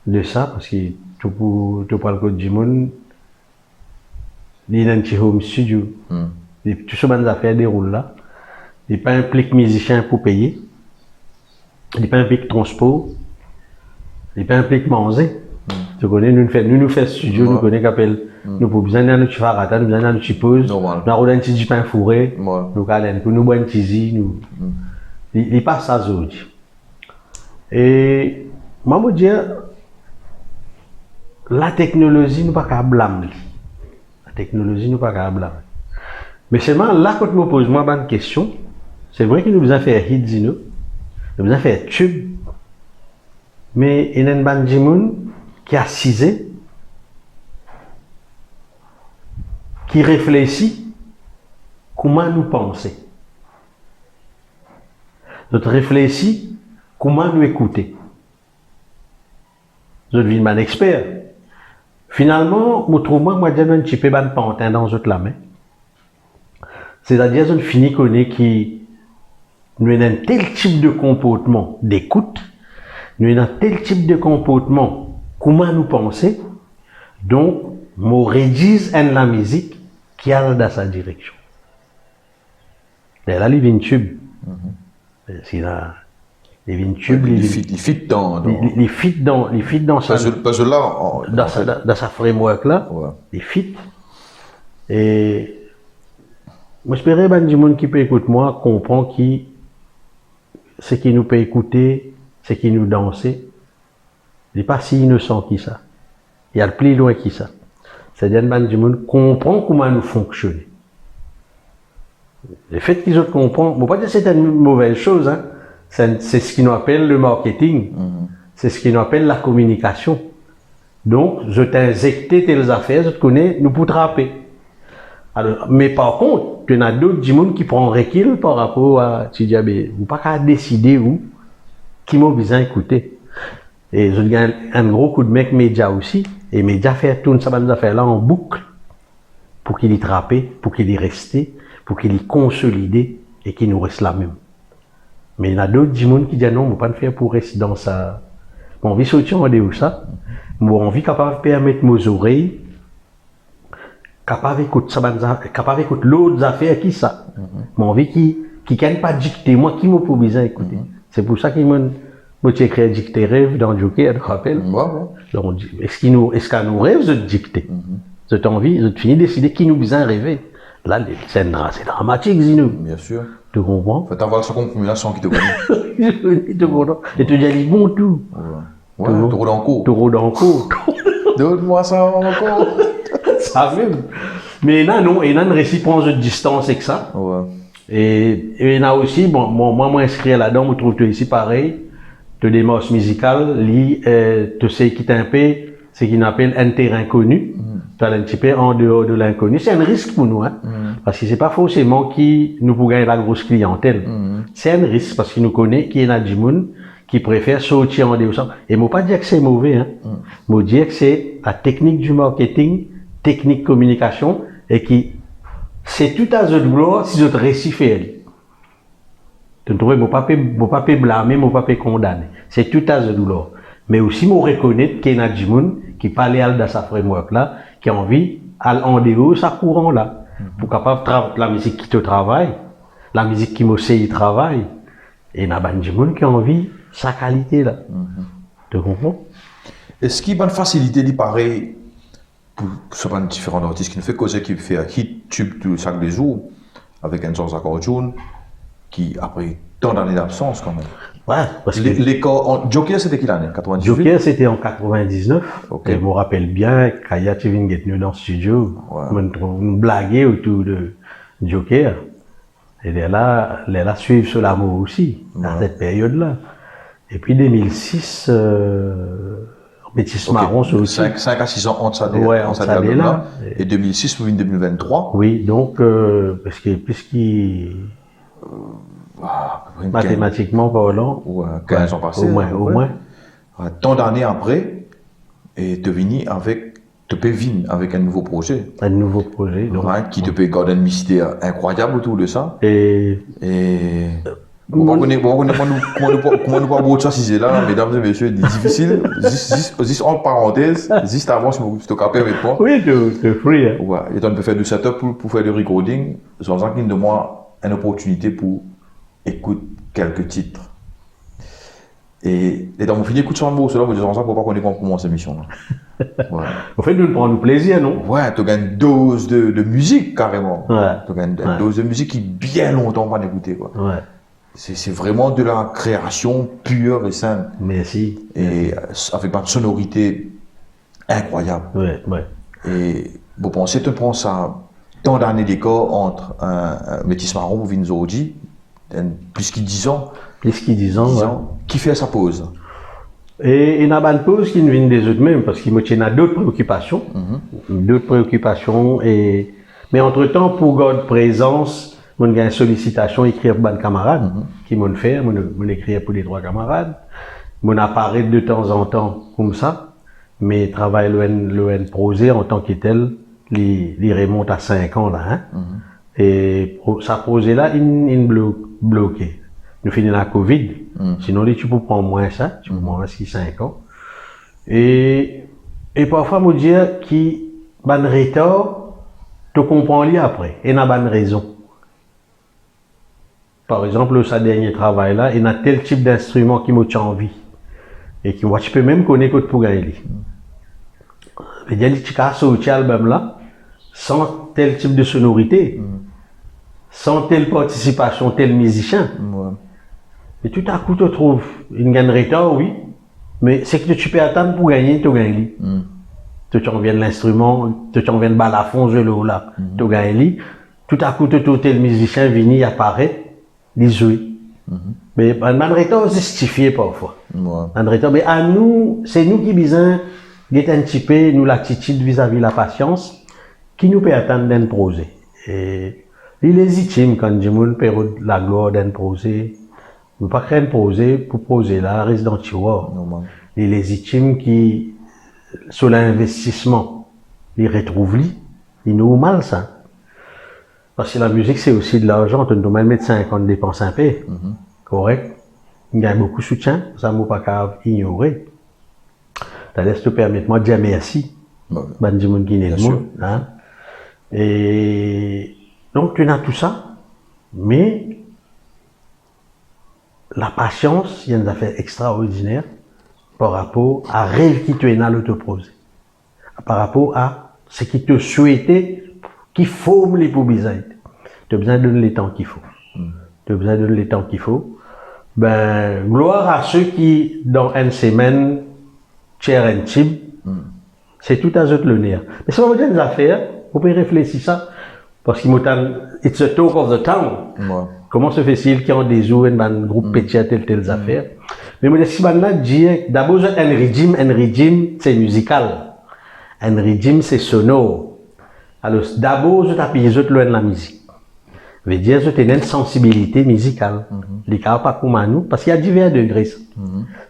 de ça, parce que tu parles de Jimon, il y a un petit home studio. Tout ce genre d'affaires déroule là. Il n'y a pas un plic musicien pour payer. Il n'y a pas un plic transport. Il n'y a pas un plic manger. Tu connais, nous faisons studio, nous connaissons qu'appelle. Nous avons besoin d'un petit farata, nous avons besoin d'un petit pause. Nous avons un petit pain fourré. Nous avons boire un petit il n'est pas ça, aujourd'hui. Et, moi, je dire, la technologie, nous pas qu'à blâmer. La technologie, nous pas qu'à blâmer. Mais seulement, là, quand je me pose moi une question, c'est vrai que nous besoin faire hit, nous besoin faire tube. Mais il y a une bande de monde qui a cisé, qui réfléchit comment nous penser. Nous réfléchit comment nous écouter. Je deviens un expert. Finalement, moi, je donne un petit peu de pantin dans la main. C'est-à-dire, je finis connaître qui nous avons tel type de comportement d'écoute, nous avons tel type de comportement, comment nous penser, donc, nous réduisons la musique qui a dans sa direction. Là, il y a un tube. C'est là, il y a un tube. Il fit dans. Il fit dans sa. Parce que là, dans sa framework là, il fit. Et moi, j'espère que les gens qui peut écouter moi comprend qui ce qui nous peut écouter, ce qui nous danser, il n'est pas si innocent qui ça. Il y a le plus loin qui ça. C'est-à-dire que les gens comprend comment nous fonctionnons. Le fait qu'ils comprennent, je ne veux pas dire que c'est une mauvaise chose, hein. C'est ce qu'on appelle le marketing, c'est ce qu'on appelle la communication. Donc, je t'ai injecté telles affaires, je te connais, nous pour trapper. Alors, mais par contre, il y en a d'autres gens qui prennent recul par rapport à, tu dis, vous pas qu'à décider où, qui m'ont besoin d'écouter. Et je gagne un gros coup de mec média aussi, et média fait tourner ça des affaires là en boucle, pour qu'il y trappe, pour qu'il y reste, pour qu'il y consolide, et qu'il nous reste la même. Mais il y en a d'autres gens qui disent non, on ne peut pas le faire pour rester dans ça. Mon envie de sortir en dehors ça, mon envie capable de permettre mes oreilles, capable d'écouter ça, capable d'écouter l'autre affaire qui ça. Mon envie qui ne pas dicter, moi qui m'a pas besoin d'écouter. C'est pour ça qu'il m'a écrit dicter rêve dans le Joker, tu te rappelles? Donc, est-ce qu'à nous rêve de dicter? Cette envie, de finir de décider qui nous besoin rêver. Là, c'est dramatique, Zino. Bien sûr. Tu comprends? Faut avoir ce confirmation qui te connaît. Et tu dis, bon tout. Ouais, tu roules en cours. Tu roules en cours. Donne-moi ça encore. Ça même. Mais là, non, il y a une réciproque de distance avec ça. Ouais. Et il y en a aussi, bon, moi, inscrit là-dedans, je trouve que ici pareil, de démarche musicale, tu sais qui t'impe, c'est qu'il appelle un terrain connu. Tu as un petit peu en dehors de l'inconnu. C'est un risque pour nous, hein. Parce que c'est pas forcément qui nous pour gagner la grosse clientèle. C'est un risque parce qu'il nous connaît, qu'il y en a du monde qui préfère sortir en dehors. Et moi pas dire que c'est mauvais, hein. Moi dire que c'est la technique du marketing, technique communication, et qui, c'est tout à zone gloire si je te récifère. Tu ne trouves pas blâmer, moi pas condamner. C'est tout à zone gloire. Mais aussi, moi reconnaître qu'il y a du monde qui parle dans sa framework là, qui a envie, en dehors, ça courant là. Pour capable de la musique qui te travaille, la musique qui m'essaye travaille, et il y a des gens qui ont envie, sa qualité là. Tu comprends? Est-ce qu'il y a une facilité, il paraît, pour ce différents artistes qui nous fait causer, qui fait un hit tube tout chaque des jours, avec un sens d'accordion, qui après tant d'années d'absence quand même. Ouais, parce que Joker, c'était quelle année? 98? Joker, c'était en 99. Okay. Et je me rappelle bien, Kaya Tivin est venu dans le studio, nous blaguer autour de Joker. Et là, suivre sur l'amour aussi, dans cette période-là. Et puis 2006, Métis Marron, c'est aussi. 5 à 6 ans entre ça, là. Et 2006 ou 2023. Oui, donc, parce que, puisqu'il, mathématiquement parlant, 15 ans passés. Au moins. Tant d'années après, et te venir avec un nouveau projet. Un nouveau projet. Donc, qui te peut garder un mystère incroyable autour de ça. Et comment nous parlons de ça si c'est là, mesdames et messieurs, c'est difficile. Juste en parenthèse, juste avant, je te capte avec toi. Oui, tu free. Hein. Ouais, et on peut faire du setup pour faire du recording. Je pense qu'il de moi une opportunité pour écouter quelques titres. Et dans mon fini, écoute sur un mot, cela, vous dites ça pour pas qu'on ait comment cette émission-là. Ouais. En fait, nous prendre plaisir, non? Ouais, tu as une dose de musique carrément. Ouais. Tu as une dose de musique qui bien longtemps pas écouter, quoi. Ouais. C'est vraiment de la création pure et simple. Merci. Et avec une sonorité incroyable. Ouais. Et vous pensez, tu prends ça tant d'années d'écart entre un Métis Marron ou Vinzordi, plus qu'il 10 ans. Plus qu'il 10 ans, qui fait sa pause. Et il y a une pause qui ne vient des autres même, parce qu'il y a d'autres préoccupations. D'autres préoccupations. Mais entre-temps, pour garder présence, on a une sollicitation écrire pour des camarades, qui m'ont fait, on écrire pour les 3 camarades. On apparaît de temps en temps comme ça, mais travail le projet en tant que tel, il remonte à 5 ans là. Hein? Et ça projet là, il bloqué. nous finissons la Covid. Sinon, tu peux prendre moins ça, tu peux prendre 5 ans. Et parfois, me dire qui, ban retard, tu comprends lui après, et n'a pas de raison. Par exemple, sa dernier travail là, il a tel type d'instrument qui m'a envie. Et qui, tu peux même connaître pour gagner. Mais il y a des cas sorti album là, sans tel type de sonorité, sans telle participation, tel musicien. Et tout à coup, tu trouves une gagne retard, oui, mais c'est que tu peux attendre pour gagner, tu gagnes. Tu en viens de l'instrument, tu en viens de balafon, je le là, tu gagnes. Tout à coup, tu trouves tel musicien venu apparaître. Les jouer. Mais un retard justifié parfois. Un retard, mais à nous, c'est nous qui besoin d'être un petit peu, nous l'attitude vis-à-vis de la patience, qui nous peut attendre d'un projet. Et il est légitime quand du monde perd la gloire d'un projet. Nous pas créer un projet pour projet là, reste dans le war. Il est légitime qui, sur l'investissement, il retrouve lui, il nous mal ça. Parce que la musique, c'est aussi de l'argent. Tu dois mettre 50 dépenses un peu. Correct. Il y a beaucoup de soutien. Ça ne m'a pas ignorer. Ça laisse te permettre moi de dire merci. Ben, du monde qui n'est le monde. Hein? Et donc, tu as tout ça. Mais, la patience, il y a une affaire extraordinaire par rapport à rêve qui te est dans l'autoprojet. Par rapport à ce qui te souhaitait qui forme les pour bizarres. Tu as besoin de donner les temps qu'il faut. Tu as besoin de donner les temps qu'il faut. Ben, gloire à ceux qui, dans une semaine, cher un type, c'est tout à eux le nerf. Mais c'est pas des affaires, vous pouvez réfléchir ça, parce qu'il it's the talk of the town. Comment se fait-il qu'il y a des jours, un groupe petit à telles affaires? Mais moi, si là, dire, d'abord, un régime, c'est musical. Un régime, c'est sonore. Alors, d'abord, je t'appuie loin de la musique. Veut dire, je t'ai une sensibilité musicale. Les cas pas comme à nous, parce qu'il y a divers degrés.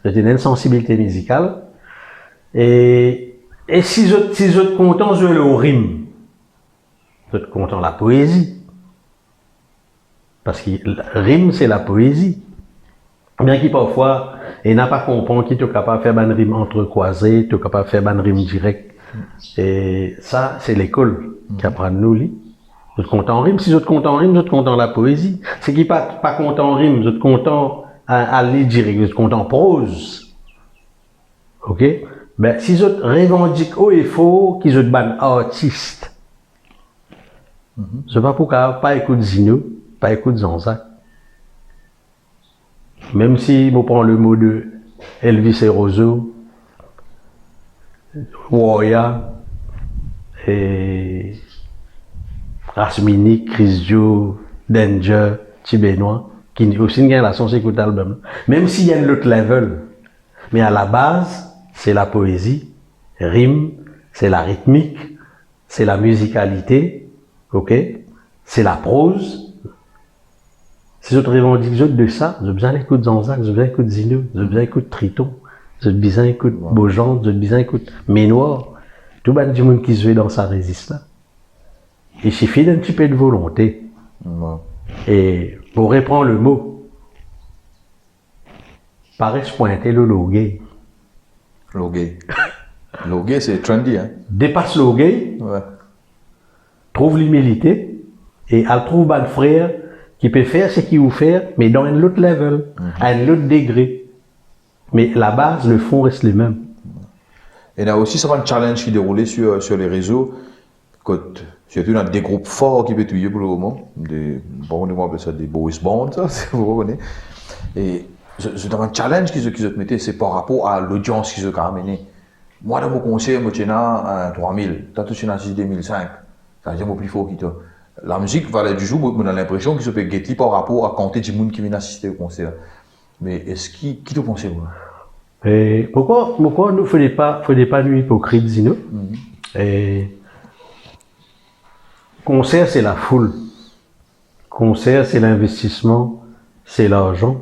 Je t'ai une sensibilité musicale. Et si je te content, je le rime. Je te content la poésie. Parce que le rime, c'est la poésie. Bien qu'il parfois, il n'a pas compris qu'il est capable de faire une rime entrecroisée, tu es capable de faire une rime directe. Et ça, c'est l'école qui apprend nous, lui. Je te compte en rime. Si je te compte en rime, je te compte en la poésie. C'est qui pas content en rime, je te content à lire direct, je te compte en prose. Ok? Ben, si je te revendique haut et faux, qui je te ban artiste. C'est pas pourquoi pas écoute Zino, pas écoute Zanzac. Même si je prends le mot de Elvis et Rosso, Warrior, et Rasmini, Chris Joe, Danger, Tibénois, qui aussi gagne la chance d'écouter l'album. Même s'il y a un autre level. Mais à la base, c'est la poésie, rime, c'est la rythmique, c'est la musicalité, ok? C'est la prose. Si je te revendique de ça, j'ai besoin d'écouter Zanzac, j'ai besoin d'écouter Zino, j'ai besoin d'écouter Triton, j'ai besoin d'écouter Beaujean, j'ai besoin d'écouter Ménoir. Tout le monde qui se veut dans sa résiste là. Il suffit d'un petit peu de volonté. Et pour reprendre le mot, paraît se pointer le logué. Logué. Logué, c'est trendy, hein? Dépasse logué, trouve l'humilité, et elle trouve un frère qui peut faire ce qu'il veut faire, mais dans un autre level, à un autre degré. Mais la base, le fond reste le même. Et il y a aussi un challenge qui déroulait sur les réseaux, surtout dans des groupes forts qui peuvent tuer pour le moment, on appelle ça des boys bands, ça, si vous reconnaissez. Et c'est un challenge qu'ils se mettaient, c'est par rapport à l'audience qu'ils ont amené. Moi, dans mon conseil, je tiens à 3000, toi, tu tiens à 6005. Ça veut dire plus fort que toi. La musique, valait du jour, on a l'impression qu'ils se peut guetter par rapport à compter du monde qui vient assister au concert. Mais est-ce qui te pense, moi? Et pourquoi nous faisons pas nous hypocrites, Zino? Et concert, c'est la foule. Concert, c'est l'investissement, c'est l'argent.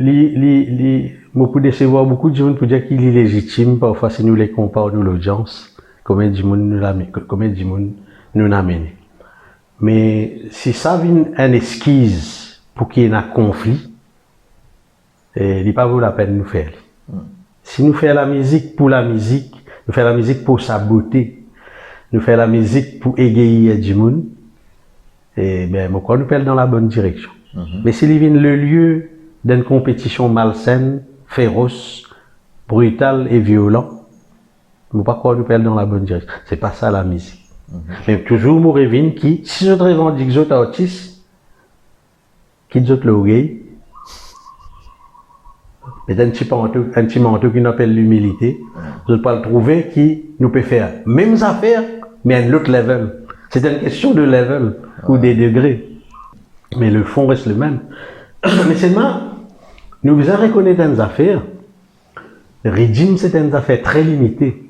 Moi, pour décevoir beaucoup de gens, pour dire qu'il est légitime, parfois, si nous les comparons, nous, l'audience, combien de monde nous amène. Mais si ça vient un esquisse pour qu'il y ait un conflit, et il n'est pas vaut la peine de nous faire. Si nous faisons la musique pour la musique, nous faisons la musique pour sa beauté, nous faisons la musique pour égayer du monde, et bien, nous perdons dans la bonne direction. Mais s'il vient le lieu d'une compétition malsaine, féroce, brutale et violente, nous pas nous perdons dans la bonne direction. C'est pas ça la musique. Mais toujours, nous revient qui, si je revendique les autres artistes, qui les autres l'orgueil, mais un petit manteau qui appelle l'humilité, je peux le trouver qui nous peut faire mêmes affaires, mais à un autre level. C'est une question de level ou des degrés. Mais le fond reste le même. Mais seulement, nous devons reconnaître des affaires. Le régime, c'est une affaire très limitée.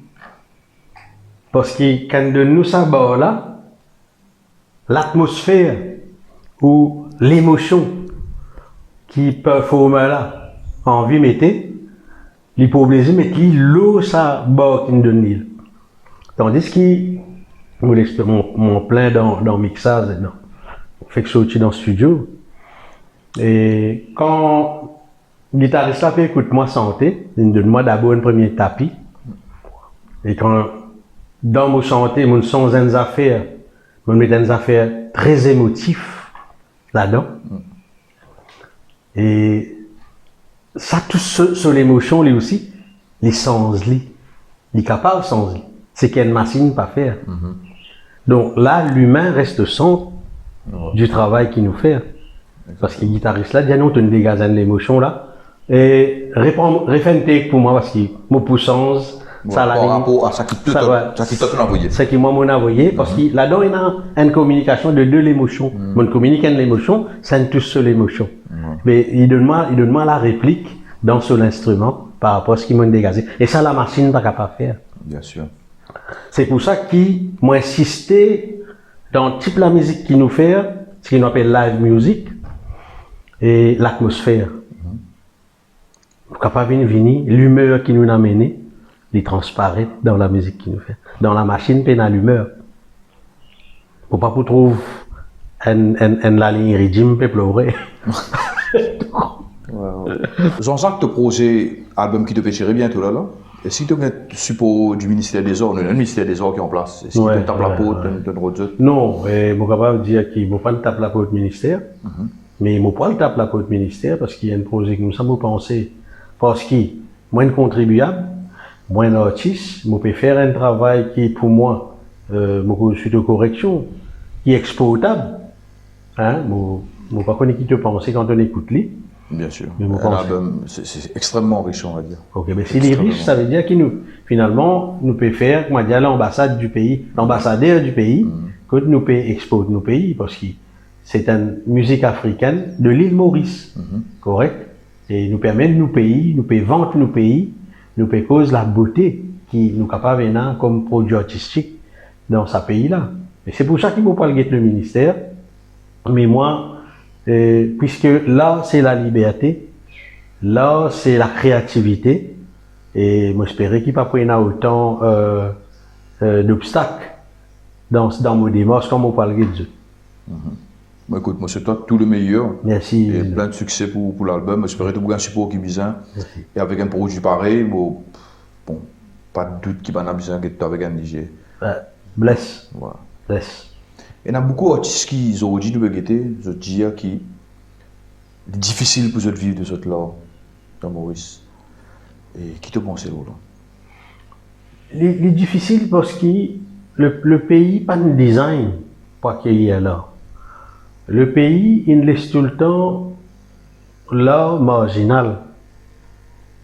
Parce que quand de nous ça là, l'atmosphère ou l'émotion qui peut former là, envie mettez, l'hypoplaisir mais qui l'eau ça bord qui nous donne l'île. Tandis que mon plein dans mixage non. Fait que je suis dans le studio et quand le guitariste là fait écoute moi santé, il donne-moi d'abord un premier tapis et quand dans mon chanter, mon son des affaires, mon met des affaires très émotifs là-dedans. Et ça, tout sur l'émotion, lui aussi, les sens, les capables sans lui. C'est qu'il y a une machine pas faire. Donc là, l'humain reste au centre du travail qu'il nous fait. Parce que le guitariste là, nous, tu nous dégages l'émotion là. Et réfère une take pour moi parce que mon puissance, ça par rapport à ça qui t'a envoyé. C'est qui moi m'en envoyé parce que là-dedans il y a une communication de l'émotion. Mon communique l'émotion, ça ne touche sur l'émotion. Mais il donne moi la réplique dans son instrument par rapport à ce qu'il m'a dégagé. Et ça la machine n'est pas capable de faire. Bien sûr. C'est pour ça qu'il m'a insisté dans le type de la musique qu'il nous fait, ce qu'on appelle live music et l'atmosphère. Capable de venir, l'humeur qui nous a mené. Les transparaître dans la musique qu'il nous fait. Dans la machine, peine à l'humeur. Faut pas pour trouver la ligne régime peut pleurer. Jean-Jacques, te projet album qui te fait chérir bientôt là. Et si tu as support du ministère des Arts, le ministère des Arts qui est en place, est-ce qu'il te tape la peau de Roger? Non, je suis capable de dire qu'il ne faut pas taper la peau du ministère. Mais il ne faut pas taper la peau du ministère parce qu'il y a un projet que nous sommes pensés. Parce qu'il est moins contribuable. Moi, un artiste, je peux faire un travail qui, pour moi, suite aux corrections, qui est exportable. Hein? Je ne pas connaître qui te pense quand on écoute lui. Bien sûr. Un album, c'est extrêmement riche, on va dire. Ok, mais s'il est riche, ça veut dire qu'il nous, finalement, nous peut faire, comment dire, l'ambassade du pays, l'ambassadeur du pays, que nous peut exporter nos pays, parce que c'est une musique africaine de l'île Maurice. Correct? Et nous permet de nous payer, nous peut vendre nos pays, nous peut cause la beauté qui nous capable maintenant comme produit artistique dans ce pays-là. Et c'est pour ça qu'il ne faut pas le guetter le ministère. Mais moi, puisque là, c'est la liberté, là, c'est la créativité, et moi, j'espérais qu'il n'y ait pas autant d'obstacles dans mon démarche comme on parle de Dieu. Bon, écoute, moi, c'est toi tout le meilleur. Merci. Et plein de succès pour l'album. J'espère que tu as un support qui est bien. Et avec un produit pareil, bon, pas de doute qu'il va avoir besoin avec un DJ. Bless. Voilà. Bless. Il y a beaucoup d'artistes qui ont dit de guetter, je dis qui est difficile pour eux de vivre de ce là dans Maurice. Et qui te pense là? Il est difficile parce que le pays pas de design pour qu'il y ait là. Le pays, il laisse tout le temps là marginal.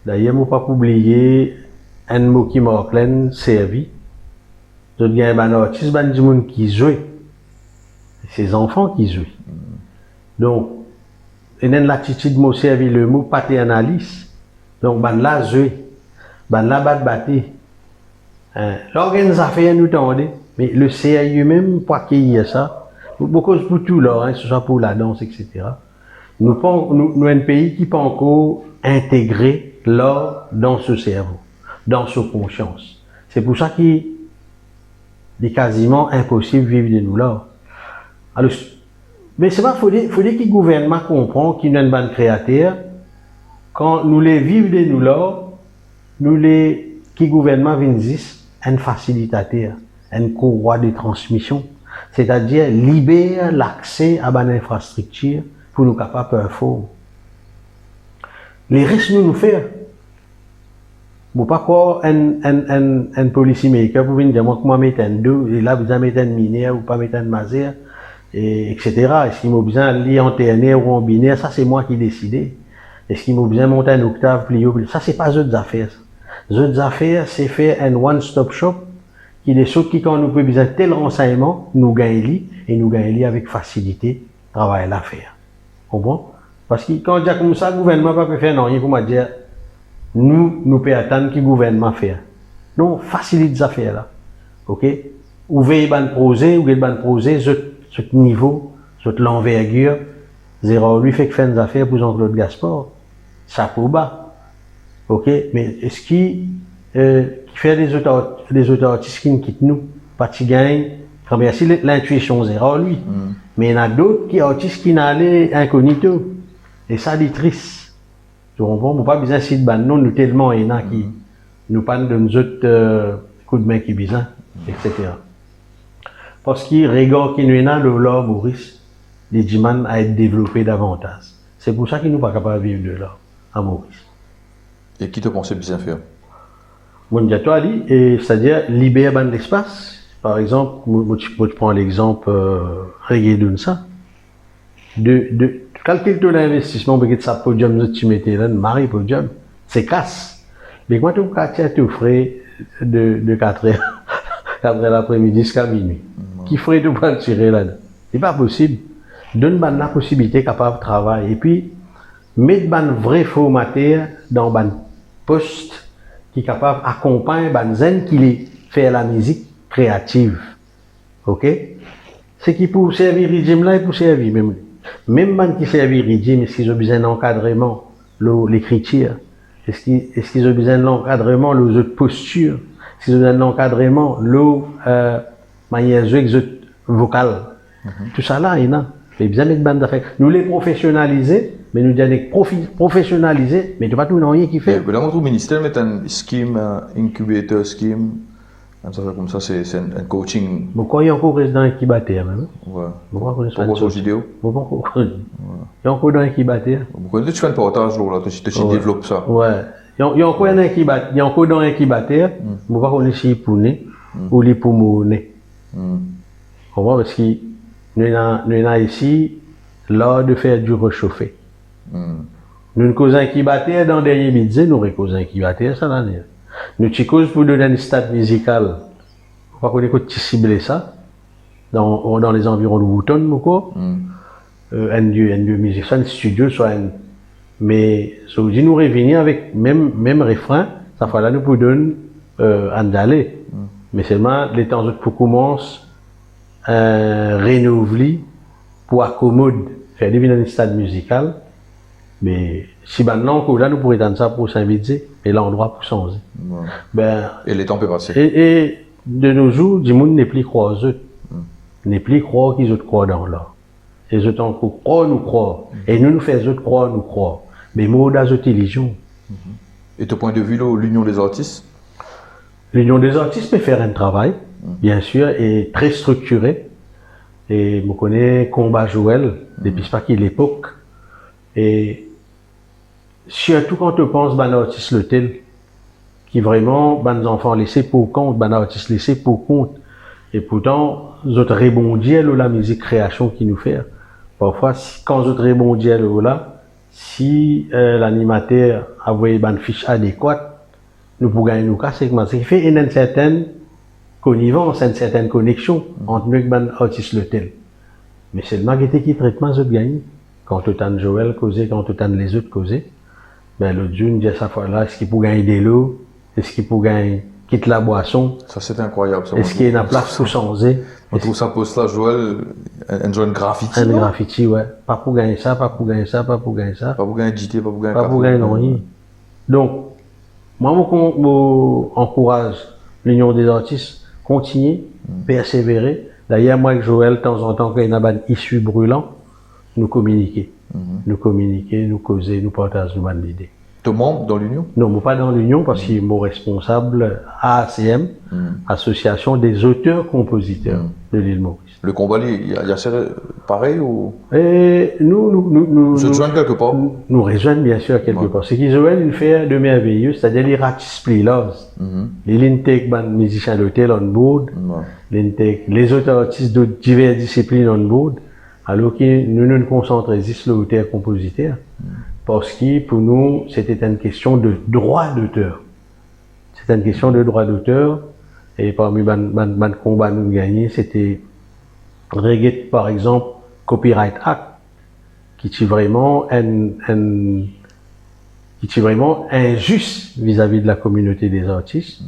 D'ailleurs, il ne faut pas oublier un mot qui m'a plein servi. Je dis un artiste, un du monde qui joue. Ces enfants qui jouent. Donc, il y a une l'attitude de servi le mot paternaliste. Donc, là, jouer. Là, battre. L'organisation nous tendait, mais le CIU même, pour qu'il y ait ça, beaucoup pour tout là, ce soit pour la danse, etc. Nous sommes un pays qui peut encore intégrer l'art dans ce cerveau, dans sa conscience. C'est pour ça qu'il est quasiment impossible de vivre de nous là. Alors, Mais c'est pas, faut dire que le gouvernement comprend qu'il y a une bande créateur, quand nous les vivons de nous là, nous les, qui gouvernement vient dire, un facilitateur, un courroie de transmission, c'est-à-dire libérer l'accès à une infrastructure pour nous capables de faire. Les risques nous faire. Bon, pas quoi un policy maker pour venir dire moi comment mettre un deux, et là vous allez mettre un mineur ou pas mettre un maser, etc. Est-ce qu'il m'a besoin de lire en ternaire ou en binaire, ça c'est moi qui décide. Est-ce qu'il m'a besoin de monter un octave plus haut, ça c'est pas d'autres affaires. D'autres affaires, c'est faire un one-stop shop qui est ceux qui, quand nous peut besoin de tel renseignement, nous gagnons et nous gagnons avec facilité, travail à faire. Comprends? Parce que quand on dit comme ça, le gouvernement ne peut pas faire rien pour me dire, nous pouvons attendre que le gouvernement fait. Non, facilite les affaires là. Ok? Ouvrez ban projet, ce niveau, ce l'envergure, 0,8 fait que fait des affaires pour Jean-Claude Gaspard. Ça pour bas. Ok? Mais est-ce qui fait les autres artistes qui nous quittent nous? Pas de gagne. Comme si l'intuition 0,8. Mais il y en a d'autres qui artistes qui n'allaient incognito. Et ça dit triste. Tu comprends? Nous pas besoin de ban non, nous tellement il y en a qui nous parlent de nous autres coups de main qui besoin, etc. Parce qu'il regarde qui nous a le là, Maurice, les dimans à être développés davantage. C'est pour ça qu'ils nous pas capables de vivre de là, à Maurice. Et qui te pensait bien faire? Bon, dis toi, Ali, c'est-à-dire libérer l'espace. Par exemple, moi, je prends l'exemple, regardez ça. Calcule tout l'investissement, parce que ça podium, tu mettais là, Marie podium, c'est casse. Mais quand tu as tout frais de 4h, 4h l'après-midi jusqu'à minuit, qui ferait tout pour tirer là? C'est pas possible. Donne la possibilité capable de travailler. Et puis, mettre un vrai formateur dans un poste qui est capable d'accompagner un zen qui fait la musique créative. Ok? C'est qui pour servir régime là et pour servir même. Même man qui servir régime, est-ce qu'ils ont besoin d'encadrement, l'écriture? Est-ce qu'ils ont besoin d'encadrement, les autres postures? Est-ce qu'ils ont besoin d'encadrement, manière vocale? Tout ça là, il y a. Mais bien mettre bande d'affaires. Nous les professionnaliser, mais nous disons professionnaliser, mais tu pas tout rien qui fait. Là, mon ministère met un scheme, incubator scheme, ça fait comme ça, c'est un coaching. Pourquoi il y a encore dans l'incubateur même? Ouais. Pourquoi on est sur vidéo? Pourquoi il y a encore dans l'incubateur? Pourquoi tu fais un portage là, tu développes ça? Ouais. Il y a encore un incubateur, il y a encore dans l'incubateur, pourquoi on est ici pour nez ou les poumons nez? Comment? Parce que nous avons ici l'art de faire du réchauffé. Nous causons incubateur dans le dernier budget, nous causons incubateur ça l'année. Nous causes pour donner un stade musical. Pourquoi qu'on écoute cibler ça dans les environs de Wooton ou quoi? Un lieu musique, soit un studio, soit un. Mais ça veut dire nous revenir avec même refrain, ça fait là nous pour donner un aller. Mais seulement les temps autres pour commencer renouveler pour accommoder faire devenir un stade musical. Mais si maintenant là nous pourrions attendre ça pour s'inviter et l'endroit pour changer. Et les temps peuvent passer. Et de nos jours, du monde n'est plus croire aux autres. N'est plus croire qu'ils autres croient dans l'art. Les autres encore croient, nous croient. Et nous faisons autres croire, nous croient. Mais mots d'autres illusions. Et ton point de vue, l'Union des artistes? L'Union des artistes peut faire un travail, bien sûr, et très structuré. Et je connais Combat Joël, depuis pas qu'il l'époque. Et surtout quand on pense à un artiste le tel, qui vraiment, les enfants laissés pour compte, les artistes laissés pour compte. Et pourtant, nous autres rebondir la musique création qui nous fait. Parfois, quand nous autres rebondir là, si l'animateur a envoyé une fiche adéquate, nous pouvons gagner nos cas, c'est que ça fait une certaine connivence, une certaine connexion entre nous et les artistes le tel. Mais c'est le marketing qui traite nous autres gagner. Quand tout le Joël causé, quand tout le les autres causé, ben l'autre jour, nous dit à sa fois là, est-ce qu'il peut gagner des lots? Est-ce qu'il peut gagner, quitte la boisson? Ça, c'est incroyable. Est-ce qu'il y a une place pour changer? On trouve ça poste là, Joël, un genre de graffiti. Un graffiti, ouais. Pas pour gagner ça, pas pour gagner ça, pas pour gagner ça. Pas pour gagner JT, pas pour gagner pas pour gagner rien. Donc, moi, j'encourage l'Union des artistes, continuer, persévérer. D'ailleurs, moi, avec Joël, de temps en temps, quand il y a une issue brûlante, nous communiquer. Nous communiquer, nous causer, nous partager nos bonnes idées. Tu es membre dans l'Union? Non, moi pas dans l'Union parce qu'il est mon responsable AACM, Association des auteurs-compositeurs de l'île Maurice. Le combat, il y a pareil ou? Et nous se rejoignent quelque part? Nous rejoignent bien sûr quelque part. C'est qu'ils ont une fait de merveilleux, c'est-à-dire les ratisses plilos. Les intègres ban musiciens d'hôtel on board, les autres artistes de diverses disciplines on board, alors que nous concentrons sur l'auteur-compositeur. Parce que pour nous, c'était une question de droit d'auteur. C'était une question de droit d'auteur. Et parmi les combats nous gagnés, c'était Reggae, par exemple, Copyright Act, qui est vraiment injuste vis-à-vis de la communauté des artistes.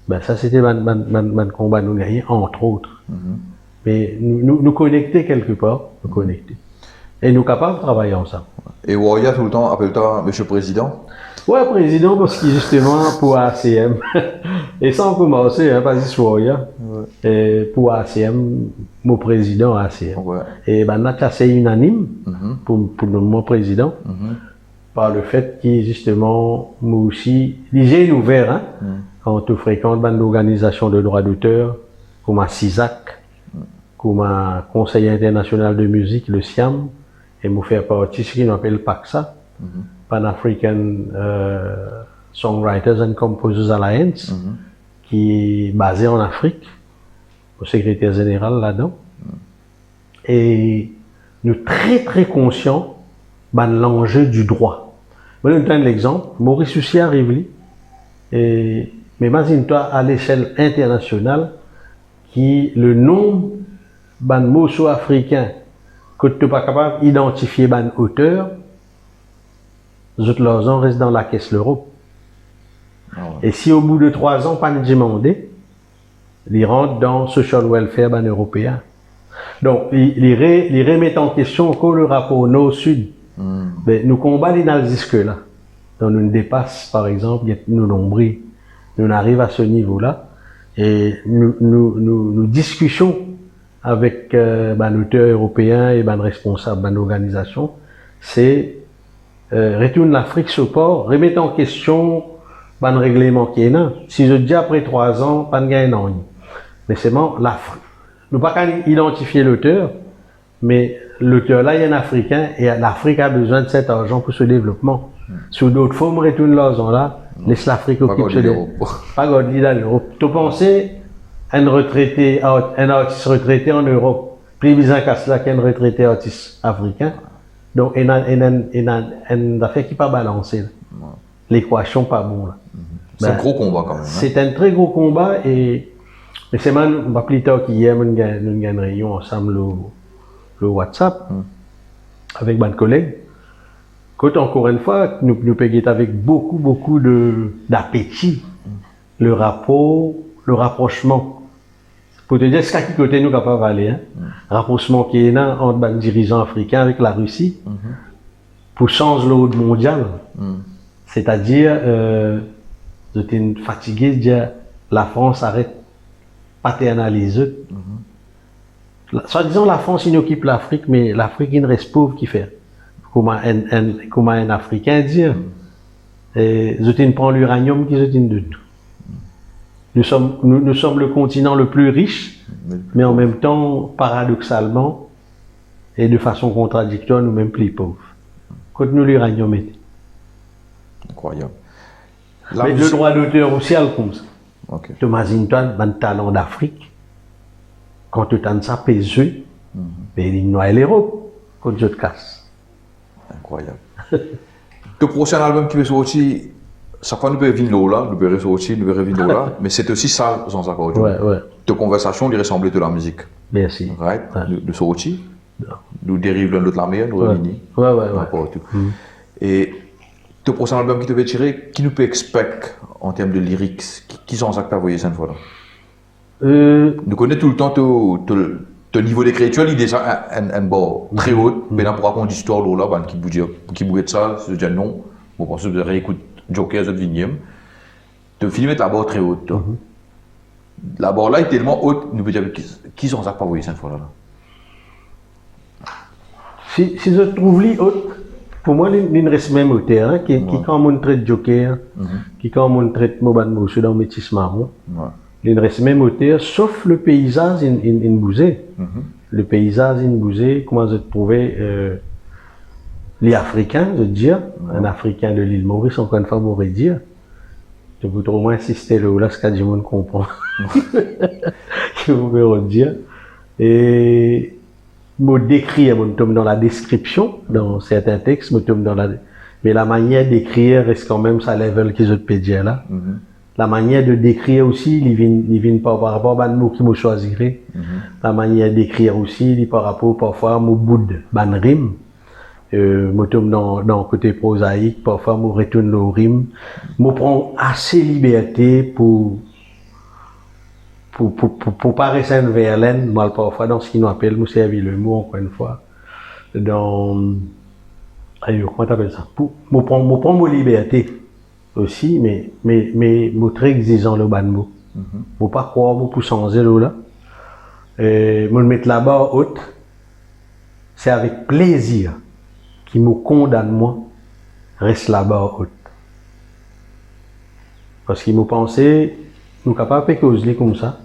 Ben, ça, c'était un combat nous gagnés, entre autres. Mais nous connecter quelque part, nous connecter. Et nous capables de travailler ensemble. Et Warrior, tout le temps, appelle-toi Monsieur Président? Ouais, Président, parce que justement, pour ACM, et sans commencer, hein, pas juste Warrior, pour ACM, mon président ACM. Et ben, là, c'est unanime pour le moment président, par le fait que justement, moi aussi, j'ai ouvert, hein, quand tu fréquentes une organisation de droits d'auteur, comme à CISAC, comme à Conseil international de musique, le SIAM, et nous faire partie de ce qu'on appelle PACSA, Pan-African Songwriters and Composers Alliance, qui est basé en Afrique, au secrétaire général là-dedans. Et nous sommes très conscients de l'enjeu du droit. Je vais vous donner l'exemple. Maurice Soucy arrive, mais imagine-toi à l'échelle internationale, qui le nombre de mots africains que tu n'es pas capable d'identifier un auteur, les autres ans restent dans la caisse l'Europe. Et si au bout de 3 ans, pas de demander, ils rentrent dans Social Welfare européen. Donc, ils remettent en question encore le rapport Nord-Sud. Mais nous combattons dans jusque-là. Donc, nous dépassons, par exemple, nos nombrils. Nous arrivons à ce niveau-là. Et nous discussions avec l'auteur européen et le responsable de l'organisation, c'est retourner l'Afrique sur port, remettre en question le règlement qui est là. Si je dis après 3 ans, pas de gain en ligne. Mais c'est bon, l'Afrique. Nous ne pouvons pas identifier l'auteur, mais l'auteur là, il est un Africain et l'Afrique a besoin de cet argent pour ce développement. Sous d'autres formes, retourne l'argent là, laisse l'Afrique occuper ce développement. Pas gagner dans l'Europe. Tu penses un artiste retraité en Europe, plus bizarre qu'à cela qu'un retraité artiste africain. Donc, il y a une affaire qui n'est pas balancée. L'équation n'est pas bonne. C'est un gros combat quand même. C'est un très gros combat et c'est même plus tard qu'hier, nous avons une réunion ensemble le WhatsApp avec mes collègues. Quand encore une fois, nous payons avec beaucoup d'appétit le rapprochement. Pour te dire ce qu'à qui côté nous capable d'aller, hein. Rapprochement qui est là entre les dirigeants africains avec la Russie pour changer l'ordre mondial. C'est-à-dire, j'étais fatigué de dire la France arrête paternaliser. Soit disant la France il occupe l'Afrique, mais l'Afrique il reste pauvre qui fait. Comment un Africain dire, j'étais prend l'uranium qui j'étais de tout. Nous sommes le continent le plus riche, mais en même temps, paradoxalement, et de façon contradictoire, nous-mêmes plus pauvres. Quand nous l'uranium était. Incroyable. Mais le droit d'auteur aussi, elle comme ça. Okay. Tu imagines-toi, un talent d'Afrique, quand tu as ça pesé, mais il noie l'Europe, quand je te casse. Incroyable. Le prochain album qui va sortir, chaque fois nous pouvons venir là, nous pouvons sortir, nous pouvons revenir là, mais c'est aussi ça sans accord. Ouais. De conversation, il ressemble de la musique. Merci. Right? De sortir, nous dérivons l'un de la meilleure, nous revenons. Ouais. Et le prochain album qui te va tirer, qui nous peut expecter en termes de lyrics, qui sont ça que tu as voyé cette fois-là? Nous connaissons tout le temps ton niveau d'écriture, il est déjà un bord très haut, mais là pour raconter l'histoire là, qui bouge ça, je dis non, bon, parce que vous réécoutez Joker, cette vignième, le film est là-bas très haut. La barre là est tellement haute, nous pouvons dire qui sont ça que pas voyé cette fois-là. si je trouve les autres, pour moi, il reste même auteur, hein, qui quand on traite Joker, qui quand on traite Moban Moussou dans Métis Marron, il reste même auteur, sauf le paysage in Bouzé. Le paysage in Bouzé, comment je trouvais les Africains, je veux dire, un Africain de l'île Maurice, encore une fois, m'aurait dire. Je voudrais au moins insister là, ce que du monde comprend. Je vous dire. Et, me décrire, me tombe dans la description, dans certains textes, me tombe dans mais la manière d'écrire reste quand même ça level qu'ils ont de dire là. La manière de décrire aussi, il vient pas par rapport à mot qui me choisirait. La manière d'écrire aussi, il par rapport parfois à mon bout de ban rime. Me tombe dans le côté prosaïque, parfois me retourne au rime. Me prend assez liberté pour pas rester une verlaine, moi parfois dans ce qu'ils nous appellent, nous servir le mot encore une fois, dans, comment t'appelles ça, pour prendre mon liberté aussi, mais très exigeant le ban mot. Faut pas croire pour changer là, me mettre là-bas haute, c'est avec plaisir qui me condamne moi, reste là-bas haute. Parce qu'il me pensait, nous capables de causer comme ça.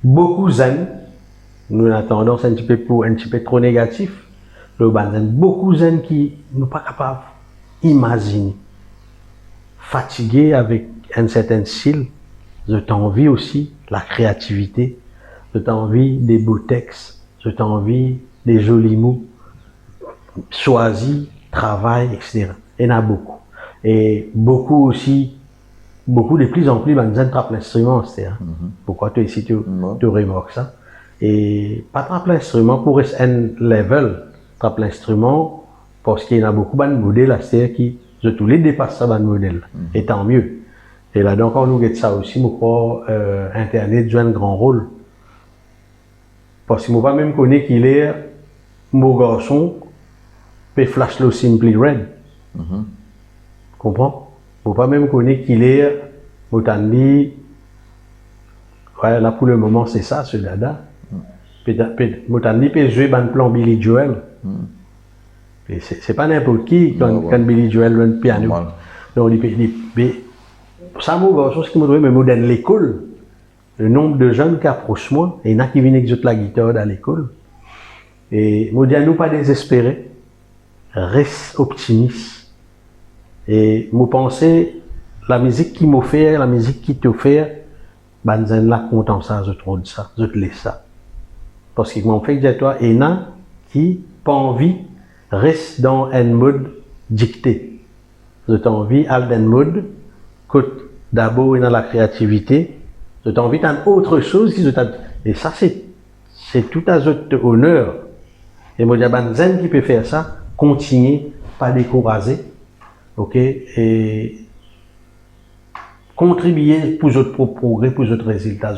Beaucoup zen, nous avons tendance un petit peu trop négatif. Beaucoup zen qui nous pas capables d'imaginer. Fatigués avec un certain style, je t'envie aussi la créativité, je t'envie des beaux textes, je t'envie des jolis mots, choisis, travail, etc. Il y en a beaucoup. Et beaucoup aussi, beaucoup de plus en plus, ben, trappe l'instrument, c'est pourquoi tu ici, tu remarques ça. Et pas trappe l'instrument pour un level, trappe l'instrument, parce qu'il y en a beaucoup de modèles, c'est-à-dire qui, je tous les dépasse ça, de modèle. Et tant mieux. Et là, donc, on nous get ça aussi, je crois, Internet joue un grand rôle. Parce que moi, pas même connaître qu'il est, mon garçon, peut flash le simply red. Comprends? Faut pas même connaître qu'il est, Motandi, ouais, là pour le moment c'est ça, ce dada. Motandi peut jouer dans le plan Billy Joel. C'est pas n'importe qui quand Billy Joel joue le piano. Donc, ça m'a chose qui m'a trouvé, mais moi dans l'école, le nombre de jeunes qui approchent moi, et il y en a qui viennent exaucer la guitare dans l'école. Et moi dis à nous pas désespérer, reste optimiste. Et moi penser, la musique qui m'offre, la musique qui t'offre, ben zen là content ça, je trouve ça, je te laisse ça. Parce qu'ils m'ont fait dire toi, et nan qui pas envie reste dans un mode dicté. Je t'envie à un mode que d'abord dans la créativité, je t'envie dans autre chose qui je et ça c'est tout à votre honneur. Et moi dis ben zen qui peut faire ça, continuer, pas décourager. Ok, et contribuer pour votre progrès, pour votre résultat.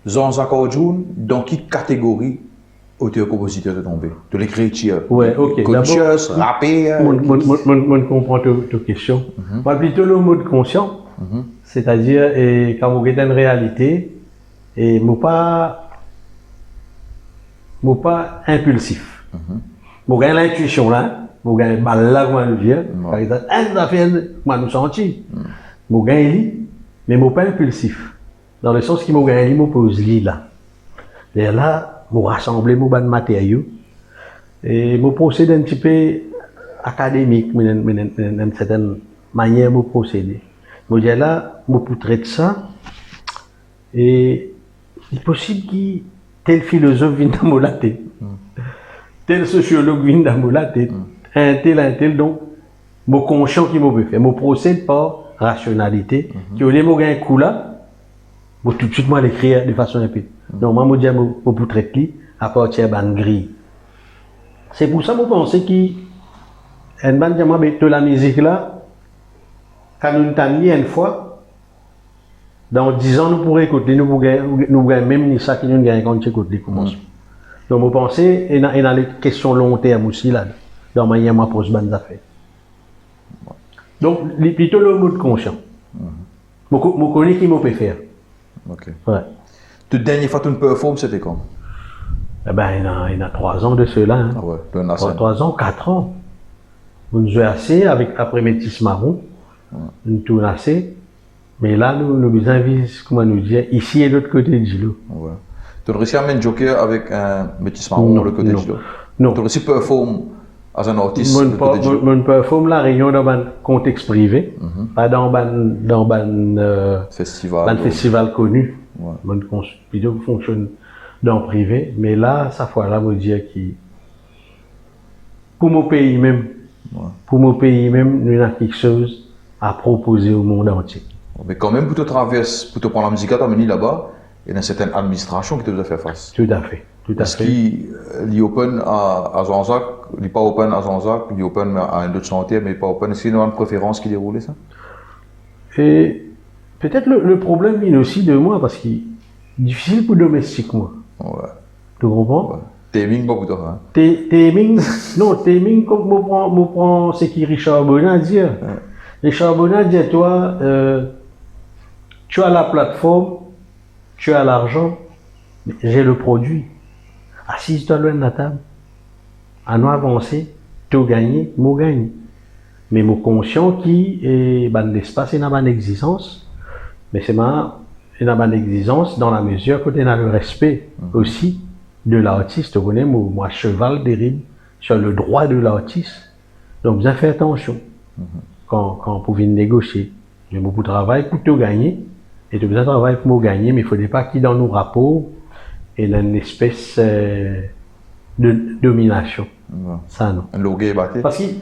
Jean-Jacques Orjoun, dans quelle catégorie auteur-compositeur de tombé? De l'écriture? Ouais, ok. Conscious, rappé? Je comprends ta question. Moi, plutôt le mode conscient, c'est-à-dire, quand vous êtes une réalité, et moi pas impulsif. Moi, j'ai l'intuition là. Vous gagnez balle là, comment nous dire, par exemple, moi nous sentis. Vous gagnez, mais moi pas impulsif. Dans le sens qui m'a gagné, moi pose lit là. Et là, vous rassemblez mon ban matériaux et vous procédez un petit peu académique, mais d'une certaine manière vous procédez. Vous dites là, vous traitez ça et il est possible que tel philosophe vienne dans la tête, tel sociologue vienne dans la tête. Un tel, donc, mon conscient qui m'a fait, mon procède par rationalité, qui au lieu de un coup là, tout de suite moi l'écrire de façon rapide. Donc, moi, je dis, mon portrait à partir d'une grille. C'est pour ça que je pense qu'une bande de la musique là, quand nous t'en une fois, dans 10 ans, nous pourrons écouter, nous pourrons même ça qui nous gagne quand tu écoutes les commencements. Donc, je pense qu'il y a les questions long terme aussi là. Dans ma manière m'approche bonnes affaires. Donc, plutôt le mode conscient. Je connais qui m'a peut faire. Ok. Ouais. La dernière fois que tu performes, c'était quand? Eh ben, il y a 3 ans de cela. Hein. Ah ouais, 3 ans, 4 ans. On nous a assez avec après Métis Marron. Nous tournons assez. Mais là, nous invisons, comment nous dire, ici et l'autre côté de Gilo. Ouais. Tu as réussi à mettre Joker avec un Métis Marron de l'autre côté de Gilo? Non. Tu as réussi à performer as un artiste? Je performe la réunion dans un contexte privé, pas dans un festival connu. Mon vidéo fonctionne dans le privé, mais là, ça fois là, me dire qui, pour mon pays même, nous avons quelque chose à proposer au monde entier. Mais quand même, pour te traverser, pour te prendre la musique à t'amener là-bas, il y a une certaine administration qui te doit faire face. Tout à fait. Est-ce qu'il est open à Zanzac, il n'est pas open à Zanzac, il est open à un autre chantier, mais il n'est pas open. Est-ce qu'il y a une préférence qui déroule ça? Et peut-être le problème vient aussi de moi, parce qu'il est difficile pour domestique, moi. Ouais. Tu comprends? Ouais. Timing, pas pour toi. Hein? Timing, non, timing, comme je prends ce que Richard Bonin dit. Ouais. Richard Bonin dit, toi, tu as la plateforme, tu as l'argent, j'ai le produit. Assise-toi loin de la table. À nous avancer, tu gagnes, moi gagne. Mais mon conscient qui est dans l'espace et dans l'existence, mais c'est dans l'existence dans la mesure que tu as le respect aussi de l'artiste. Tu connais, moi, cheval dérive sur le droit de l'artiste. Donc, bien faire attention quand on pouvait négocier. J'ai beaucoup de travail pour te gagner, et tu as besoin de travail pour me gagner, mais il ne faudrait pas qu'il dans nos rapports et dans une espèce de domination. Ça, non. Un loguet battu. Parce qu'il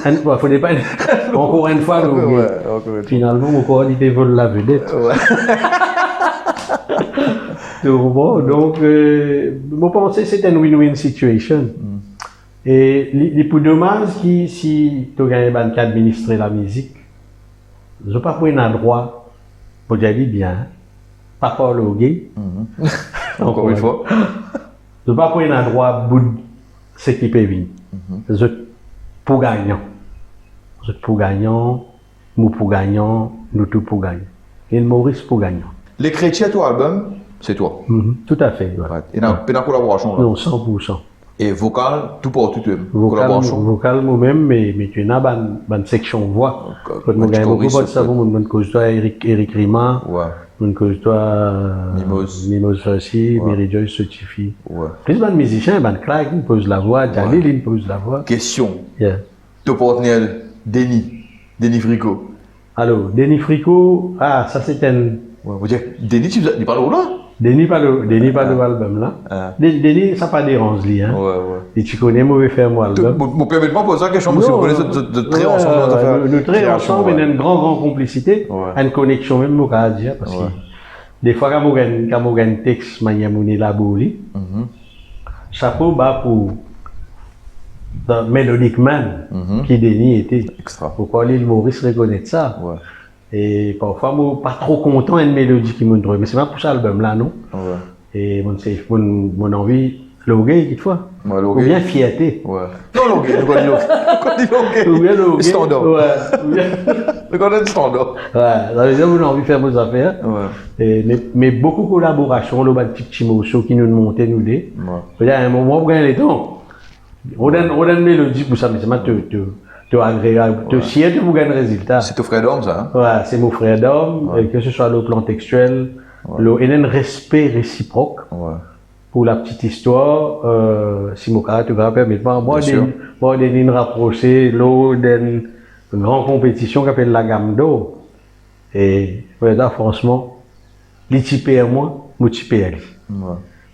ne faudrait pas, encore une fois, finalement, mon corps, il dévole la vedette. Ouais. Donc, mon pensée, c'est une win-win situation. Et les plus dommage si tu as administrer la musique, je n'ai pas pris un droit pour dire bien, pas pour le gay. Encore une fois. Je n'ai pas pris un droit pour ce qui peut venir. Je pour gagnant. Je pour gagnant, nous pour gagnant, nous tous pour gagnant. Et Maurice pour gagnant. Les chrétiens, ton album, c'est toi. Tout à fait. Ouais. Et dans la collaboration là? Non, 100%. Et vocal, tout pour tout vocal moi-même, mais tu as une section voix. Quand je gagne beaucoup de savon, je cause toi Eric Rima, je cause toi Mimose Farsi, Mary Joyce Sotifi. Plus de musiciens, Clark, il pose la voix, Jalil, il pose la voix. Question. Ton partenaire, Denis Frico. Alors, Denis Frico, ça c'est un. Vous dites, Denis, tu parles où là? Denis pas l'album là. Denis, ça pas dérange lui. Hein. Et tu connais mauvais faire moi l'album. Mon permet de pas poser la question, parce que vous connaissez de très ensemble. Nous très ensemble, il y a une grande complicité, une connexion même, je peux dire, parce que des fois, quand on gagne un texte, je la bouli. Chapeau bas pour Melodic Man, qui Denis était. Pourquoi l'île Maurice reconnaît ça? Et parfois, je ne suis pas trop content d'une mélodie qui me trouve. Mais c'est pas pour ça l'album là, non? Et mon envie, loguer, quelquefois. Ou bien fierté. Non, loguer, ou bien loguer. Standard. Le content standard. Ça veut dire que j'ai envie de faire mes affaires. Mais beaucoup de collaborations, le petit morceau qui nous montait, nous deux. À un moment, on gagne les temps. On donne une mélodie pour ça, mais c'est pas agréable. Si tu veux gagner le résultat. C'est ton frère d'homme, ça? Ouais, c'est mon frère d'homme, que ce soit le plan textuel, et un respect réciproque. Pour la petite histoire, si mon caractère te permet, moi, de rapprocher l'eau d'une grande compétition qui s'appelle la Gamme d'eau. Et, là, franchement, les typés à moi, moi, typé à lui.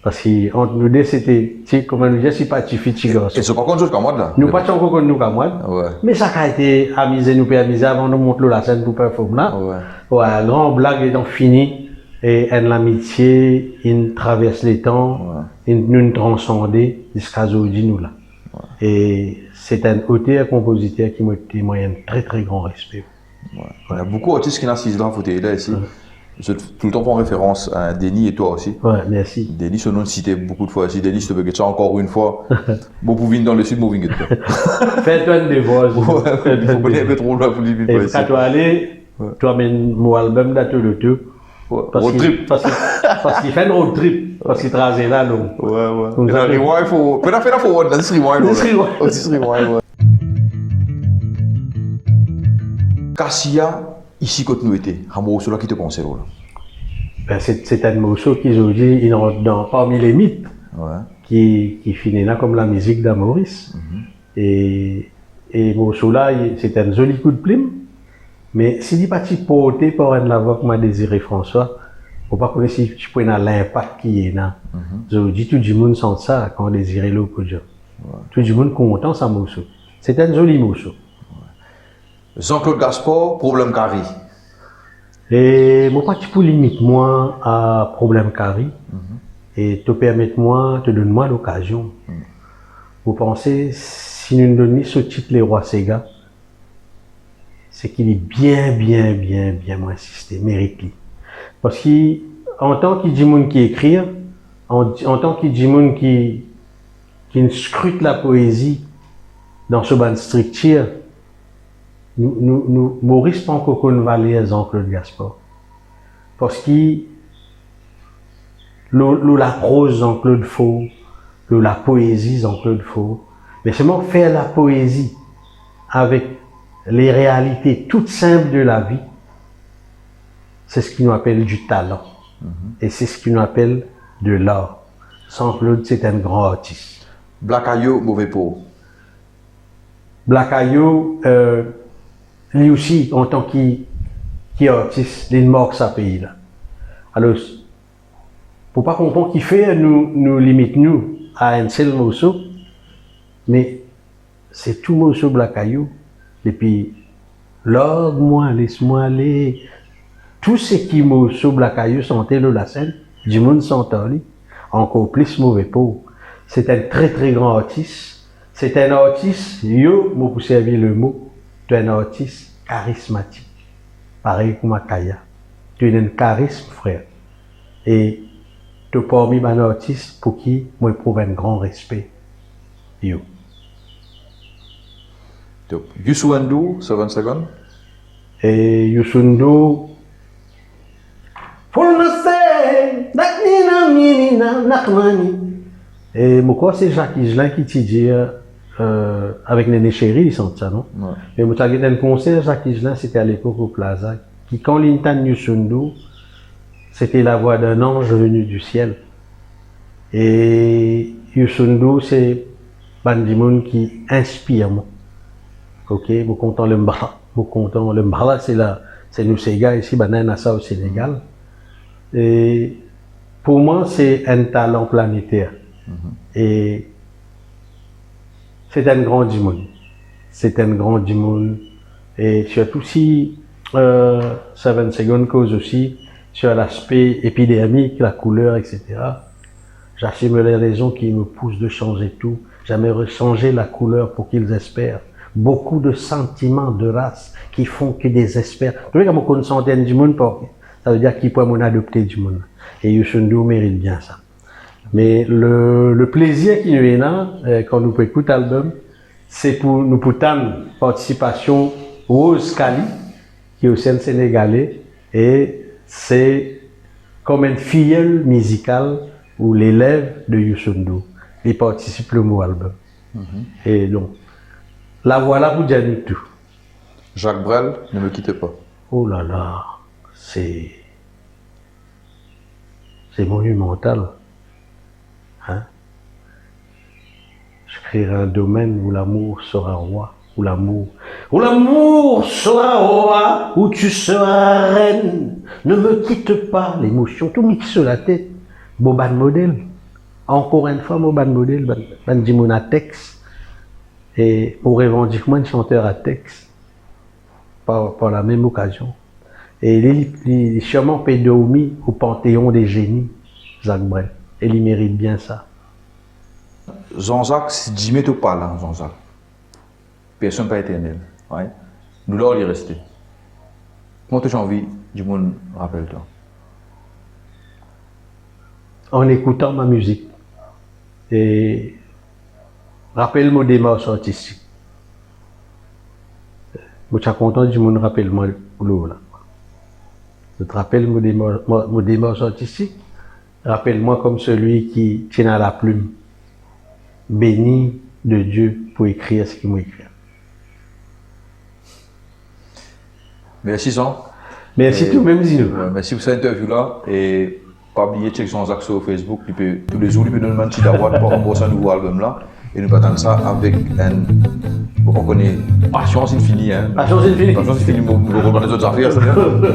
Parce qu'entre nous deux, c'était, comment nous dire, c'est pas Tifi, Tigre. Et c'est pas contre nous camarades là? Nous pas encore contre nous camarades. Mais ça a été amusé, nous peut amuser avant de monter la scène pour performer là. Ouais, grand blague étant fini. Et l'amitié, il traverse les temps, il nous transcender jusqu'à aujourd'hui, nous là. Et c'est un auteur, compositeur qui m'a témoigné un très très grand respect. Il y a beaucoup d'artistes qui n'assistent dans la fauteuil là ici. Je tout le temps prends référence à Denis et toi aussi. Merci. Denis, son nom cité beaucoup de fois ici. Denis, je te veux que ça encore une fois. Beaucoup viennent dans le sud, beaucoup viennent fais-toi une dévoile. Il faut pas trop loin pour lui. Et quand tu vas aller, tu amènes mon album d'Ato le tout. Road trip. Parce qu'il fait un road trip. Parce qu'il traverse là, donc. Ouais. Il a rewind, il faut. Peut-être faire un rewind, c'est rewind. Aussi rewind, ouais. Cassia, ici, quand nous étions, un morceau là qui te pensait là? Ben, c'est un morceau qui aujourd'hui, il rentre parmi les mythes. Ouais. Qui finit là comme la musique d'Amoris. Et morceau là, c'est un joli coup de plume. Mais si tu pas porté par un avocat m'a désiré François, faut pas connaître si tu peux l'impact qui est là. Je dis tout le monde sent ça quand désiré le coup de tout le monde content ça morceau. C'est un joli morceau. Jean-Claude Gaspard, problème carré. Et mon pas pour limite moi à problème carré. Et te permettre-moi, te donne-moi l'occasion. Vous pensez, si nous donnons ce titre Les Rois Sega, c'est qu'il est bien moins insisté, mérite-lui. Parce qu'en tant qu'il dit monde qui écrit, en tant qu'il dit monde qui scrute la poésie dans ce ban structure, nous Maurice pas encore qu'on valait Jean-Claude Gaspard. Parce qu'il la prose Jean-Claude Faux, la poésie Jean-Claude Faux, mais seulement faire la poésie avec les réalités toutes simples de la vie, c'est ce qu'on appelle du talent. Et c'est ce qu'on appelle de l'art. Jean-Claude, c'est un grand artiste. Black Ayo, mauvais pour. Black Ayo, lui aussi, en tant qu'artiste, il marque sa pays là. Alors, pour pas comprendre qu'il fait nous limite nous à un seul morceau, mais c'est tout morceau Black Ayo. Et puis, moi, laisse-moi aller. Tout ce qui morceau Black Ayo sentait la scène, du monde s'entendait, encore plus mauvais pour. C'est un très grand artiste. C'est un artiste, moi pour servir le mot, tu es un artiste charismatique. Pareil comme Makaya. Tu as un charisme, frère. Et tu es parmi les artistes pour qui moi éprouve un grand respect. Yo. Youssou N'Dour, 7 secondes. Et Youssou N'Dour, et moi c'est Jacques Higelin qui te dit avec Néné Chéri, ils sont ça, non? Ouais. Mais moi j'ai un concert, Jacques Higelin, c'était à l'époque au Plaza, qui quand l'interne Youssou N'Dour, c'était la voix d'un ange venu du ciel. Et Youssou N'Dour, c'est Bandimoun qui inspire moi. Ok, vous comptez le Mbala. Vous comptez le Mbala, c'est nous Sega ici, banane ça au Sénégal. Et pour moi, c'est un talent planétaire. Et c'est un grand dimon. C'est un grand dimon. Et surtout si 7 secondes cause aussi sur l'aspect épidermique, la couleur, etc. J'assume les raisons qui me poussent de changer tout. J'aimerais changer la couleur pour qu'ils espèrent. Beaucoup de sentiments de race qui font que des espèrent. Tu vois, comme on centaine du monde, ça veut dire qu'ils peuvent adopter du monde. Et Youssou N'Dour mérite bien ça. Mais le plaisir qui nous est là, quand nous écoutons l'album, c'est pour nous une participation Rose Kali, qui est au sein sénégalais, et c'est comme une filleule musicale ou l'élève de Youssou N'Dour. Il participe le mot album. Et donc, la voilà pour dire tout. Jacques Brel, ne me quittez pas. Oh là là, c'est monumental. Hein? Je créerai un domaine où l'amour sera roi, où l'amour sera roi, où tu seras reine. Ne me quitte pas, l'émotion, tout mixe sur la tête. Boban modèle. Encore une fois, Boban modèle, ban dimon à texte. Et pour revendiquement de chanteur à texte, par la même occasion. Et il est sûrement pédomi au panthéon des génies, Jacques Brel. Et il mérite bien ça. Jean-Jacques, si Jimmy te parle, hein, Jean-Jacks, personne pas éternel. Ouais. Nous là, on est resté. Comment tu as envie du monde, rappelle-toi? En écoutant ma musique. Et rappelle-moi des démarche artistique. Je suis content du monde rappelle-moi le boulot là. Je te rappelle mon démarche artistique. Rappelle-moi comme celui qui tient à la plume, béni de Dieu pour écrire ce qu'il m'a écrit. Merci, Jean. Merci tout même, Zino. Merci pour cette interview-là. Et pas oublier de checker son accès sur Facebook. Tous les jours, il peut donner un petit d'avoir par rapport à ce nouveau album-là. Et nous partons ça avec un. On connaît Passion, c'est fini. Hein. Passion, c'est fini. Passion, c'est fini. Nous reprendre les autres affaires.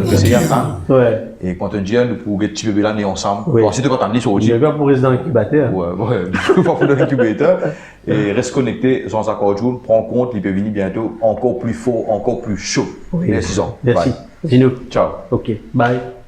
C'est un temps. Ouais. Et quand on dit, nous pouvons être petit bébé l'année ensemble. Oui. Ensuite, quand on dit sur Je vais pas pour rester dans l'incubateur. Ouais. Il faut dans l'incubateur. Et reste connecté, sans accord Joule, prends compte, il peut venir bientôt encore plus fort, encore plus chaud. Oui. Merci, Jean. Merci. Bye. Zino. Ciao. Ok. Bye.